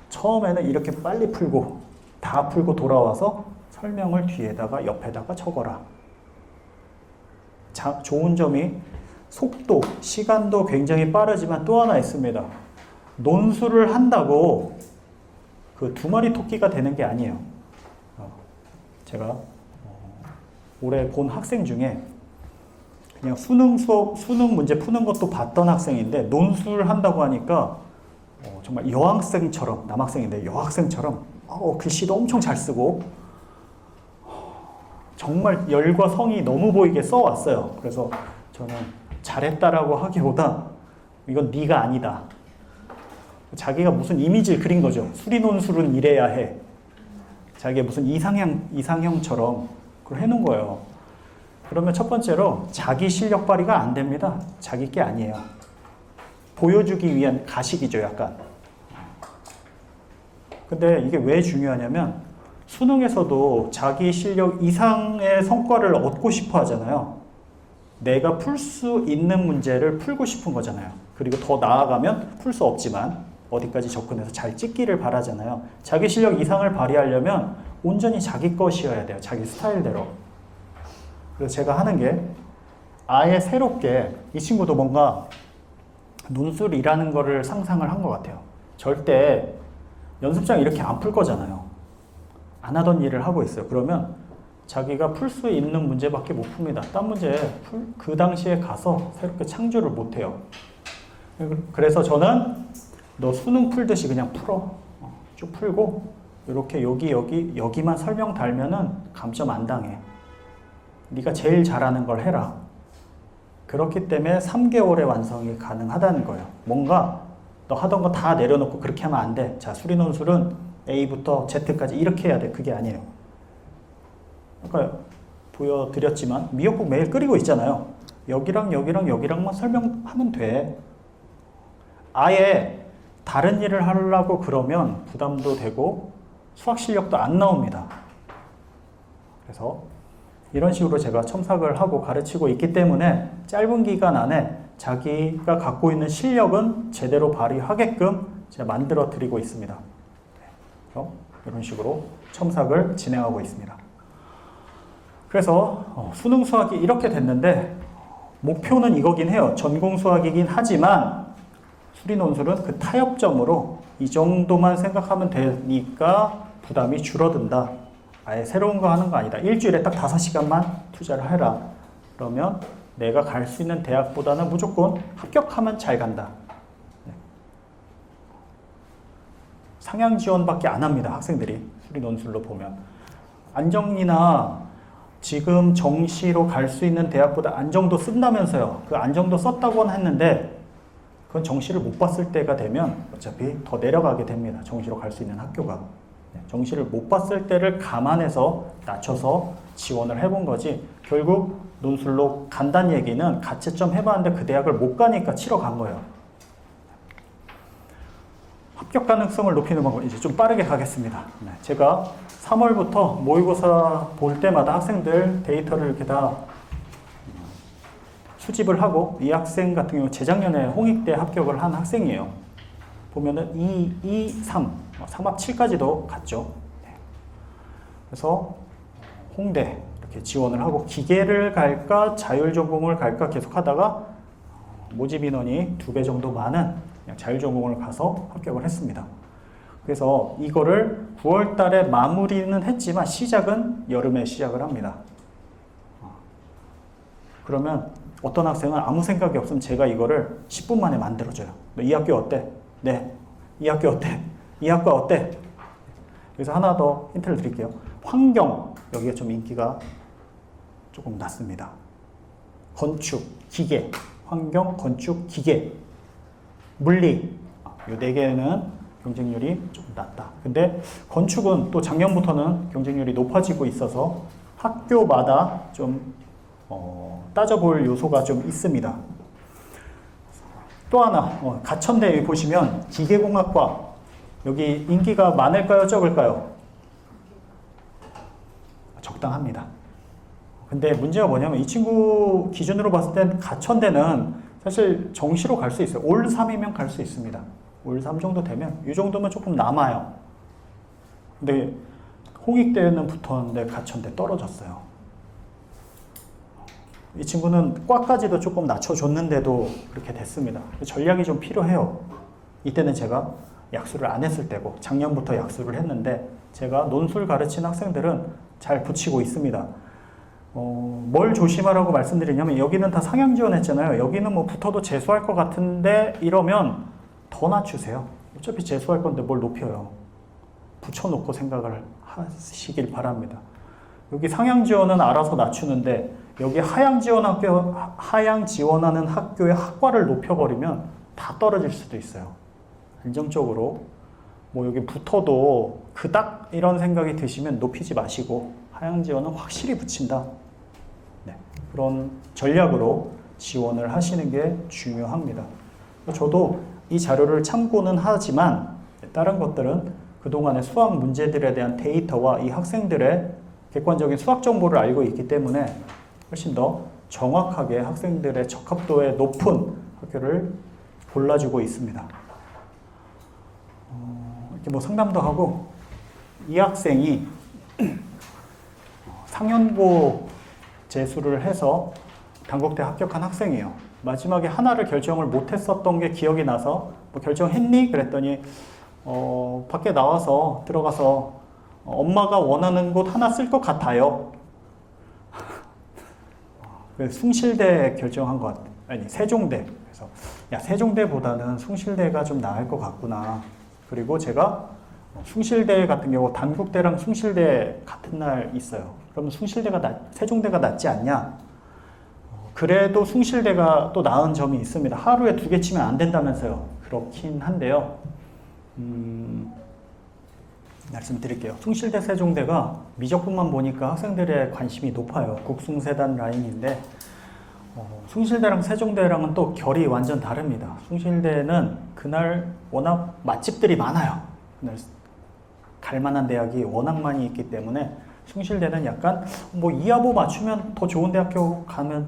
처음에는 이렇게 빨리 풀고 다 풀고 돌아와서 설명을 뒤에다가 옆에다가 적어라. 자, 좋은 점이 속도, 시간도 굉장히 빠르지만 또 하나 있습니다. 논술을 한다고 그 두 마리 토끼가 되는 게 아니에요. 제가 올해 본 학생 중에 그냥 수능 문제 푸는 것도 봤던 학생인데 논술 한다고 하니까 정말 여학생처럼, 남학생인데 여학생처럼 글씨도 엄청 잘 쓰고 정말 열과 성이 너무 보이게 써왔어요. 그래서 저는 잘했다라고 하기보다 이건 네가 아니다. 자기가 무슨 이미지를 그린 거죠. 수리 논술은 이래야 해. 자기가 무슨 이상형처럼 그걸 해놓은 거예요. 그러면 첫 번째로 자기 실력 발휘가 안 됩니다. 자기 게 아니에요. 보여주기 위한 가식이죠, 약간. 근데 이게 왜 중요하냐면 수능에서도 자기 실력 이상의 성과를 얻고 싶어 하잖아요. 내가 풀 수 있는 문제를 풀고 싶은 거잖아요. 그리고 더 나아가면 풀 수 없지만 어디까지 접근해서 잘 찍기를 바라잖아요. 자기 실력 이상을 발휘하려면 온전히 자기 것이어야 돼요. 자기 스타일대로. 그래서 제가 하는 게 아예 새롭게 이 친구도 뭔가 논술이라는 거를 상상을 한 것 같아요. 절대 연습장 이렇게 안 풀 거잖아요. 안 하던 일을 하고 있어요. 그러면 자기가 풀 수 있는 문제밖에 못 풉니다. 딴 문제 그 당시에 가서 새롭게 창조를 못 해요. 그래서 저는 너 수능 풀듯이 그냥 풀어. 쭉 풀고 이렇게 여기만 설명 달면은 감점 안 당해. 네가 제일 잘하는 걸 해라. 그렇기 때문에 3개월의 완성이 가능하다는 거예요. 뭔가 너 하던 거 다 내려놓고 그렇게 하면 안 돼. 자, 수리 논술은 A부터 Z까지 이렇게 해야 돼. 그게 아니에요. 아까 보여드렸지만 미역국 매일 끓이고 있잖아요. 여기랑만 설명하면 돼. 아예 다른 일을 하려고 그러면 부담도 되고 수학 실력도 안 나옵니다. 그래서 이런 식으로 제가 첨삭을 하고 가르치고 있기 때문에 짧은 기간 안에 자기가 갖고 있는 실력은 제대로 발휘하게끔 제가 만들어 드리고 있습니다. 그래서 이런 식으로 첨삭을 진행하고 있습니다. 그래서 수능 수학이 이렇게 됐는데 목표는 이거긴 해요. 전공 수학이긴 하지만 수리 논술은 그 타협점으로 이 정도만 생각하면 되니까 부담이 줄어든다. 아예 새로운 거 하는 거 아니다. 일주일에 딱 5시간만 투자를 해라. 그러면 내가 갈 수 있는 대학보다는 무조건 합격하면 잘 간다. 네. 상향 지원밖에 안 합니다. 학생들이 수리 논술로 보면. 안정리나 지금 정시로 갈 수 있는 대학보다 안정도 쓴다면서요. 그 안정도 썼다고는 했는데 그건 정시를 못 봤을 때가 되면 어차피 더 내려가게 됩니다. 정시로 갈 수 있는 학교가. 네, 정시를 못 봤을 때를 감안해서 낮춰서 지원을 해본 거지 결국 논술로 간다는 얘기는 가채점 해봤는데 그 대학을 못 가니까 치러 간 거예요. 합격 가능성을 높이는 방법 이제 좀 빠르게 가겠습니다. 네, 제가 3월부터 모의고사 볼 때마다 학생들 데이터를 이렇게 다 수집을 하고 이 학생 같은 경우 재작년에 홍익대 합격을 한 학생이에요. 보면은 2, 3, 3합 7까지도 갔죠. 네. 그래서 홍대 이렇게 지원을 하고 기계를 갈까 자율전공을 갈까 계속 하다가 모집 인원이 2배 정도 많은 그냥 자율전공을 가서 합격을 했습니다. 그래서 이거를 9월 달에 마무리는 했지만 시작은 여름에 시작을 합니다. 그러면 어떤 학생은 아무 생각이 없으면 제가 이거를 10분 만에 만들어줘요. 이 학교 어때? 네. 이 학교 어때? 이 학과 어때? 여기서 하나 더 힌트를 드릴게요. 환경, 여기가 좀 인기가 조금 낮습니다. 건축, 기계, 환경, 건축, 기계, 물리, 이 4개는 경쟁률이 좀 낮다. 근데 건축은 또 작년부터는 경쟁률이 높아지고 있어서 학교마다 좀 따져볼 요소가 좀 있습니다. 또 하나 가천대 보시면 기계공학과 여기 인기가 많을까요? 적을까요? 적당합니다. 근데 문제가 뭐냐면 이 친구 기준으로 봤을 땐 가천대는 사실 정시로 갈 수 있어요. 올 3이면 갈 수 있습니다. 올 3 정도 되면 이 정도면 조금 남아요. 근데 홍익대는 붙었는데 가천대 떨어졌어요. 이 친구는 과까지도 조금 낮춰줬는데도 그렇게 됐습니다. 전략이 좀 필요해요. 이때는 제가 약수를 안 했을 때고 작년부터 약수를 했는데 제가 논술 가르친 학생들은 잘 붙이고 있습니다. 뭘 조심하라고 말씀드리냐면 여기는 다 상향 지원했잖아요. 여기는 뭐 붙어도 재수할 것 같은데 이러면 더 낮추세요. 어차피 재수할 건데 뭘 높여요. 붙여놓고 생각을 하시길 바랍니다. 여기 상향 지원은 알아서 낮추는데 여기 하향 지원하는 학교의 학과를 높여버리면 다 떨어질 수도 있어요. 안정적으로 뭐 여기 붙어도 그닥 이런 생각이 드시면 높이지 마시고 하향 지원은 확실히 붙인다. 네, 그런 전략으로 지원을 하시는 게 중요합니다. 저도 이 자료를 참고는 하지만 다른 것들은 그동안의 수학 문제들에 대한 데이터와 이 학생들의 객관적인 수학 정보를 알고 있기 때문에 훨씬 더 정확하게 학생들의 적합도에 높은 학교를 골라주고 있습니다. 이렇게 뭐 상담도 하고 이 학생이 상연고 재수를 해서 단국대 합격한 학생이에요. 마지막에 하나를 결정을 못했었던 게 기억이 나서 뭐 결정했니? 그랬더니 밖에 나와서 들어가서 엄마가 원하는 곳 하나 쓸 것 같아요. 숭실대 결정한 것 같아. 아니 세종대. 그래서 야 세종대보다는 숭실대가 좀 나을 것 같구나. 그리고 제가 숭실대 같은 경우 단국대랑 숭실대 같은 날 있어요. 그러면 세종대가 낫지 않냐? 그래도 숭실대가 또 나은 점이 있습니다. 하루에 2개 치면 안 된다면서요. 그렇긴 한데요. 말씀드릴게요. 숭실대, 세종대가 미적분만 보니까 학생들의 관심이 높아요. 국숭세단 라인인데 숭실대랑 세종대랑은 또 결이 완전 다릅니다. 숭실대는 그날 워낙 맛집들이 많아요. 그날 갈 만한 대학이 워낙 많이 있기 때문에 숭실대는 약간 뭐 이하보 맞추면 더 좋은 대학교 가면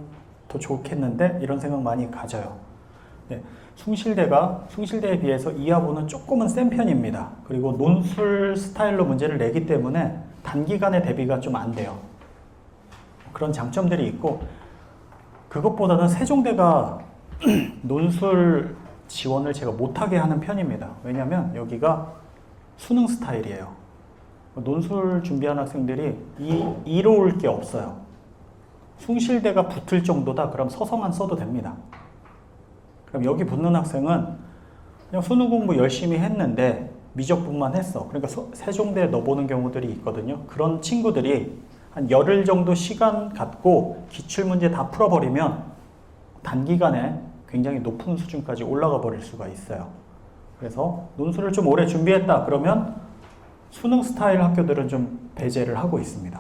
더 좋겠는데 이런 생각 많이 가져요. 네, 숭실대에 비해서 이하보는 조금은 센 편입니다. 그리고 논술 스타일로 문제를 내기 때문에 단기간에 대비가 좀 안 돼요. 그런 장점들이 있고 그것보다는 세종대가 논술 지원을 제가 못하게 하는 편입니다. 왜냐하면 여기가 수능 스타일이에요. 논술 준비하는 학생들이 이로울 게 없어요. 숭실대가 붙을 정도다. 그럼 서성안 써도 됩니다. 그럼 여기 붙는 학생은 그냥 수능 공부 열심히 했는데 미적분만 했어. 그러니까 세종대에 넣어보는 경우들이 있거든요. 그런 친구들이 한 열흘 정도 시간 갖고 기출문제 다 풀어버리면 단기간에 굉장히 높은 수준까지 올라가 버릴 수가 있어요. 그래서 논술을 좀 오래 준비했다 그러면 수능 스타일 학교들은 좀 배제를 하고 있습니다.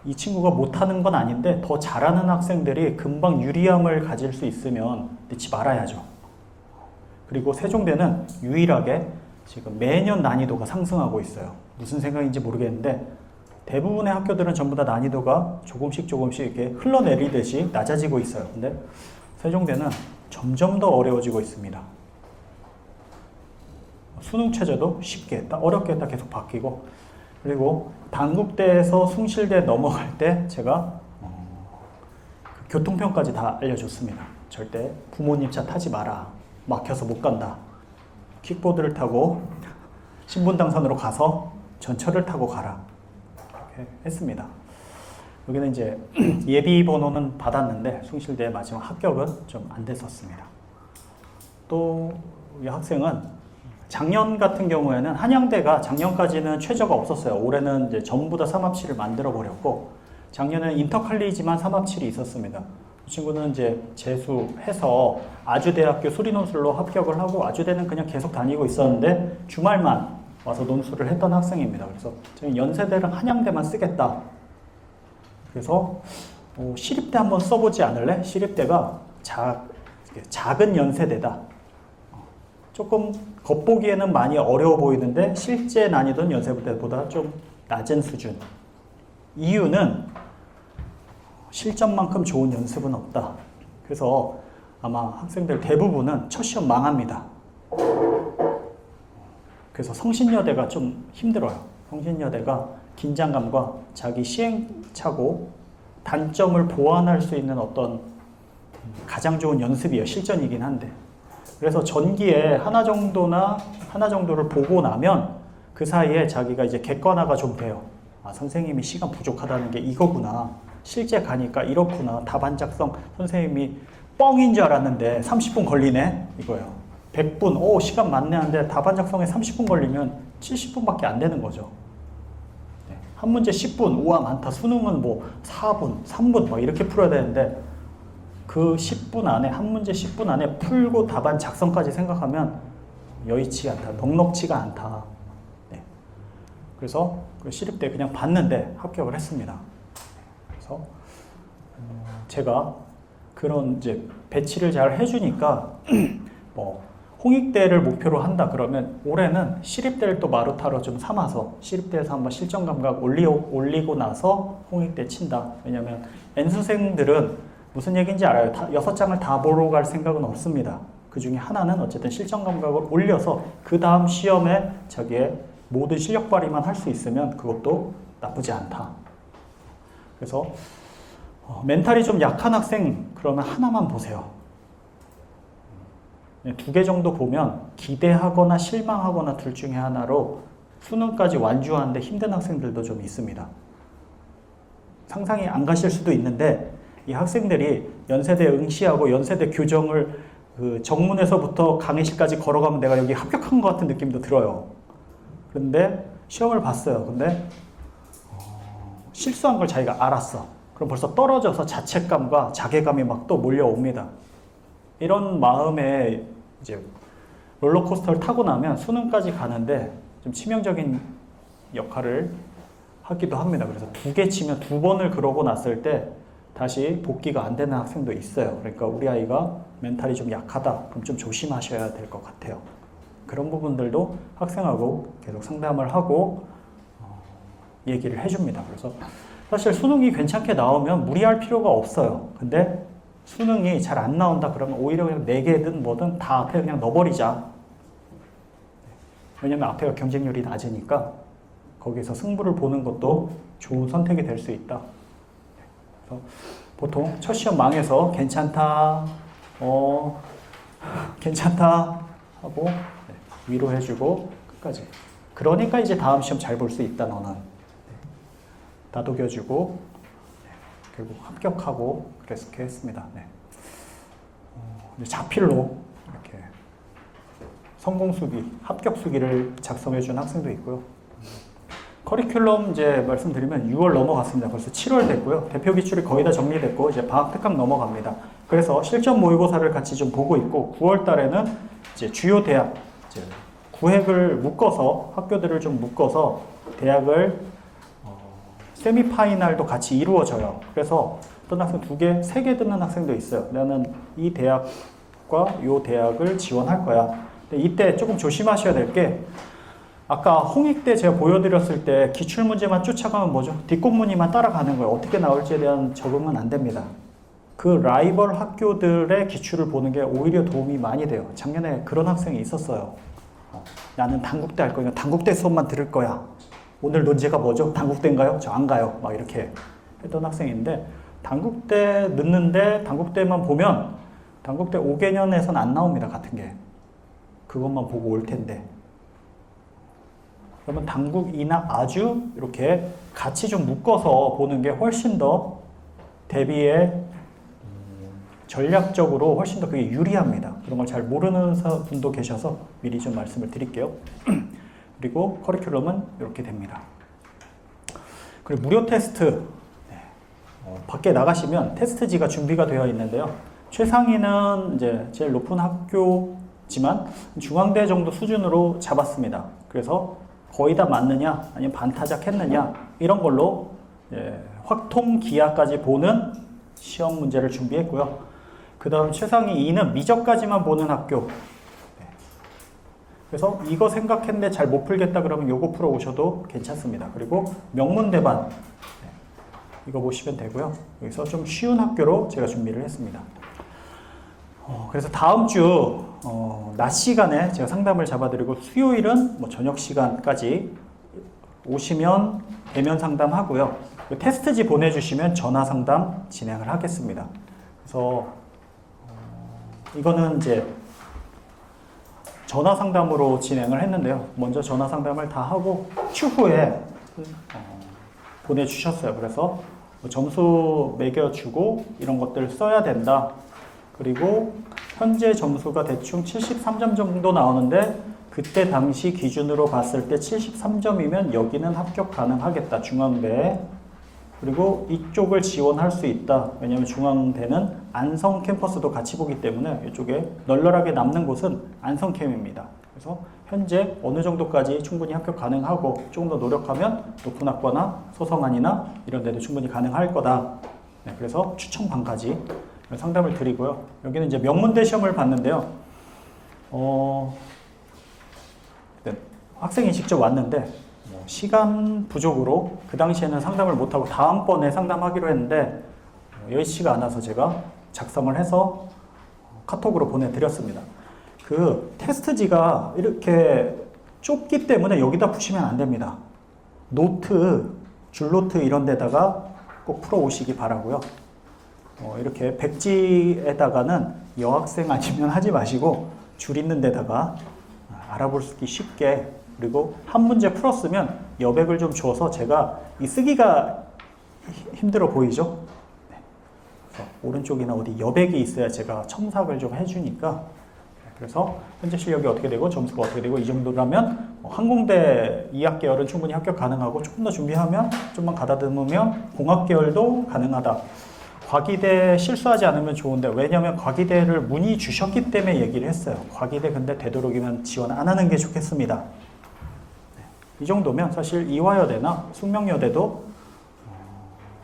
이 친구가 못하는 건 아닌데 더 잘하는 학생들이 금방 유리함을 가질 수 있으면 넣지 말아야죠. 그리고 세종대는 유일하게 지금 매년 난이도가 상승하고 있어요. 무슨 생각인지 모르겠는데 대부분의 학교들은 전부 다 난이도가 조금씩 이렇게 흘러내리듯이 낮아지고 있어요. 근데 세종대는 점점 더 어려워지고 있습니다. 수능 체제도 쉽게 했다, 어렵게 했다 계속 바뀌고, 그리고 단국대에서 숭실대 넘어갈 때 제가 그 교통편까지 다 알려줬습니다. 절대 부모님 차 타지 마라. 막혀서 못 간다. 킥보드를 타고 신분당선으로 가서 전철을 타고 가라. 이렇게 했습니다. 여기는 이제 예비 번호는 받았는데 숭실대 마지막 합격은 좀 안 됐었습니다. 또 이 학생은 작년 같은 경우에는 한양대가 작년까지는 최저가 없었어요. 올해는 이제 전부 다 3합치를 만들어 버렸고, 작년에는 인터칼리지만 3합치이 있었습니다. 이 친구는 이제 재수해서 아주대학교 수리논술로 합격을 하고 아주대는 그냥 계속 다니고 있었는데 주말만 와서 논술을 했던 학생입니다. 그래서 저는 연세대랑 한양대만 쓰겠다. 그래서 시립대 한번 써보지 않을래? 시립대가 작은 연세대다. 조금 겉보기에는 많이 어려워 보이는데 실제 난이도는 연세대보다 좀 낮은 수준. 이유는 실전만큼 좋은 연습은 없다. 그래서 아마 학생들 대부분은 첫 시험 망합니다. 그래서 성신여대가 좀 힘들어요. 성신여대가 긴장감과 자기 시행착오, 단점을 보완할 수 있는 어떤 가장 좋은 연습이에요. 실전이긴 한데. 그래서 전기에 하나 정도를 보고 나면 그 사이에 자기가 이제 객관화가 좀 돼요. 아, 선생님이 시간 부족하다는 게 이거구나. 실제 가니까 이렇구나. 답안 작성 선생님이 뻥인 줄 알았는데 30분 걸리네. 이거예요. 100분, 시간 많네 하는데 답안 작성에 30분 걸리면 70분밖에 안 되는 거죠. 네. 한 문제 10분, 우와 많다. 수능은 뭐 4분, 3분 막 이렇게 풀어야 되는데 그 10분 안에, 한 문제 10분 안에 풀고 답안 작성까지 생각하면 여의치 않다. 넉넉치가 않다. 네. 그래서 그 시립대 그냥 봤는데 합격을 했습니다. 그래서 제가 그런 이제 배치를 잘 해주니까 뭐 홍익대를 목표로 한다 그러면 올해는 시립대를 또 마루타로 좀 삼아서 시립대에서 한번 실전 감각 올리고 나서 홍익대 친다. 왜냐면 N수생들은 무슨 얘기인지 알아요. 6장을 다 보러 갈 생각은 없습니다. 그 중에 하나는 어쨌든 실전 감각을 올려서 그 다음 시험에 자기의 모든 실력 발휘만 할 수 있으면 그것도 나쁘지 않다. 그래서 멘탈이 좀 약한 학생 그러면 하나만 보세요. 2개 정도 보면 기대하거나 실망하거나 둘 중에 하나로 수능까지 완주하는데 힘든 학생들도 좀 있습니다. 상상이 안 가실 수도 있는데 이 학생들이 연세대 응시하고 연세대 교정을 그 정문에서부터 강의실까지 걸어가면 내가 여기 합격한 것 같은 느낌도 들어요. 그런데 시험을 봤어요. 근데 실수한 걸 자기가 알았어. 그럼 벌써 떨어져서 자책감과 자괴감이 막 또 몰려옵니다. 이런 마음에 이제 롤러코스터를 타고 나면 수능까지 가는데 좀 치명적인 역할을 하기도 합니다. 그래서 2개 치면 2번을 그러고 났을 때 다시 복귀가 안 되는 학생도 있어요. 그러니까 우리 아이가 멘탈이 좀 약하다. 그럼 좀 조심하셔야 될 것 같아요. 그런 부분들도 학생하고 계속 상담을 하고 얘기를 해줍니다. 그래서 사실 수능이 괜찮게 나오면 무리할 필요가 없어요. 근데 수능이 잘 안 나온다 그러면 오히려 그냥 4개든 뭐든 다 앞에 그냥 넣어버리자. 왜냐면 앞에가 경쟁률이 낮으니까 거기서 승부를 보는 것도 좋은 선택이 될 수 있다. 그래서 보통 첫 시험 망해서 괜찮다, 괜찮다 하고 위로해주고 끝까지. 그러니까 이제 다음 시험 잘 볼 수 있다 너는. 다독여주고 결국 합격하고 그렇게 했습니다. 자필로 이렇게 성공수기, 합격수기를 작성해준 학생도 있고요. 커리큘럼 이제 말씀드리면 6월 넘어갔습니다. 벌써 7월 됐고요. 대표 기출이 거의 다 정리됐고 이제 방학 특강 넘어갑니다. 그래서 실전 모의고사를 같이 좀 보고 있고 9월 달에는 이제 주요 대학 이제 구획을 묶어서 학교들을 좀 묶어서 대학을 세미파이널도 같이 이루어져요. 그래서 어떤 학생 2개, 3개 듣는 학생도 있어요. 나는 이 대학과 이 대학을 지원할 거야. 근데 이때 조금 조심하셔야 될 게 아까 홍익 때 제가 보여드렸을 때 기출문제만 쫓아가면 뭐죠? 뒷공무니만 따라가는 거예요. 어떻게 나올지에 대한 적응은 안 됩니다. 그 라이벌 학교들의 기출을 보는 게 오히려 도움이 많이 돼요. 작년에 그런 학생이 있었어요. 나는 단국대 할 거니까 단국대 수업만 들을 거야. 오늘 논제가 뭐죠? 단국대인가요? 저 안 가요. 막 이렇게 했던 학생인데 단국대 넣는데 단국대만 보면 단국대 5개년에선 안 나옵니다. 같은 게. 그것만 보고 올 텐데. 그러면 단국이나 아주 이렇게 같이 좀 묶어서 보는 게 훨씬 더 대비에 전략적으로 훨씬 더 그게 유리합니다. 그런 걸 잘 모르는 분도 계셔서 미리 좀 말씀을 드릴게요. 그리고 커리큘럼은 이렇게 됩니다. 그리고 무료 테스트. 밖에 나가시면 테스트지가 준비가 되어 있는데요. 최상위는 이제 제일 높은 학교지만 중앙대 정도 수준으로 잡았습니다. 그래서 거의 다 맞느냐, 아니면 반타작했느냐 이런 걸로 확통 기하까지 보는 시험 문제를 준비했고요. 그 다음 최상위 2는 미적까지만 보는 학교. 그래서 이거 생각했는데 잘 못 풀겠다 그러면 요거 풀어 오셔도 괜찮습니다. 그리고 명문대반 이거 보시면 되고요. 여기서 좀 쉬운 학교로 제가 준비를 했습니다. 그래서 다음 주 낮 시간에 제가 상담을 잡아드리고 수요일은 뭐 저녁 시간까지 오시면 대면 상담하고요. 테스트지 보내주시면 전화 상담 진행을 하겠습니다. 그래서 이거는 이제 전화 상담으로 진행을 했는데요. 먼저 전화 상담을 다 하고 추후에 보내주셨어요. 그래서 점수 매겨주고 이런 것들 써야 된다. 그리고 현재 점수가 대충 73점 정도 나오는데 그때 당시 기준으로 봤을 때 73점이면 여기는 합격 가능하겠다. 중앙대. 그리고 이쪽을 지원할 수 있다. 왜냐하면 중앙대는 안성 캠퍼스도 같이 보기 때문에 이쪽에 널널하게 남는 곳은 안성캠입니다. 그래서 현재 어느 정도까지 충분히 합격 가능하고 조금 더 노력하면 높은 학과나 소성안이나 이런 데도 충분히 가능할 거다. 그래서 추천반까지 상담을 드리고요. 여기는 이제 명문대 시험을 봤는데요. 학생이 직접 왔는데 시간 부족으로 그 당시에는 상담을 못하고 다음번에 상담하기로 했는데 여의치가 않아서 제가 작성을 해서 카톡으로 보내드렸습니다. 그 테스트지가 이렇게 좁기 때문에 여기다 푸시면 안 됩니다. 노트, 줄노트 이런 데다가 꼭 풀어 오시기 바라고요. 이렇게 백지에다가는 여학생 아니면 하지 마시고 줄 있는 데다가 알아볼 수 있기 쉽게, 그리고 한 문제 풀었으면 여백을 좀 줘서 제가 이 쓰기가 힘들어 보이죠? 그래서 오른쪽이나 어디 여백이 있어야 제가 첨삭을 좀 해주니까. 그래서 현재 실력이 어떻게 되고 점수가 어떻게 되고 이 정도라면 항공대 2학 계열은 충분히 합격 가능하고 조금 더 준비하면 좀만 가다듬으면 공학 계열도 가능하다. 과기대 실수하지 않으면 좋은데, 왜냐하면 과기대를 문의 주셨기 때문에 얘기를 했어요. 과기대 근데 되도록이면 지원 안 하는 게 좋겠습니다. 이 정도면 사실 이화여대나 숙명여대도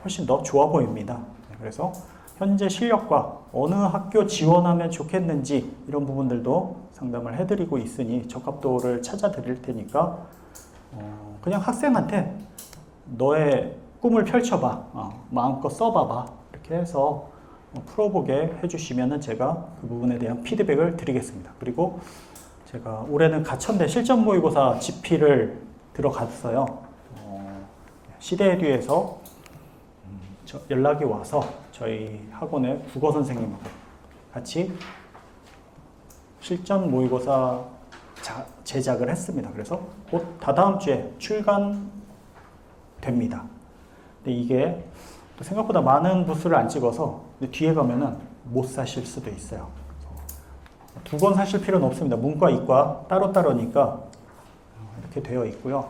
훨씬 더 좋아 보입니다. 그래서 현재 실력과 어느 학교 지원하면 좋겠는지 이런 부분들도 상담을 해드리고 있으니 적합도를 찾아드릴 테니까 그냥 학생한테 너의 꿈을 펼쳐봐, 마음껏 써봐봐, 이렇게 해서 풀어보게 해주시면 제가 그 부분에 대한 피드백을 드리겠습니다. 그리고 제가 올해는 가천대 실전 모의고사 지필을 들어갔어요. 시대에듀에서 연락이 와서 저희 학원의 국어 선생님하고 같이 실전 모의고사 제작을 했습니다. 그래서 곧 다다음 주에 출간됩니다. 근데 이게 또 생각보다 많은 부수를 안 찍어서 뒤에 가면은 못 사실 수도 있어요. 두 권 사실 필요는 없습니다. 문과, 이과 따로따로니까 이렇게 되어 있고요.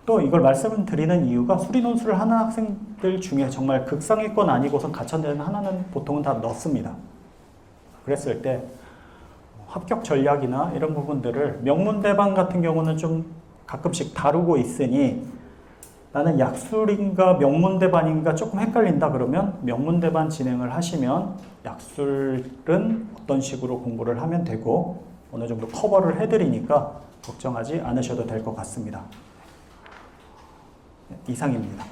또 이걸 말씀드리는 이유가 수리논술을 하는 학생들 중에 정말 극상위권 아니고선 가천대는 하나는 보통은 다 넣습니다. 그랬을 때 합격 전략이나 이런 부분들을 명문대반 같은 경우는 좀 가끔씩 다루고 있으니 나는 약술인가 명문대반인가 조금 헷갈린다 그러면 명문대반 진행을 하시면 약술은 어떤 식으로 공부를 하면 되고 어느 정도 커버를 해드리니까 걱정하지 않으셔도 될 것 같습니다. 이상입니다.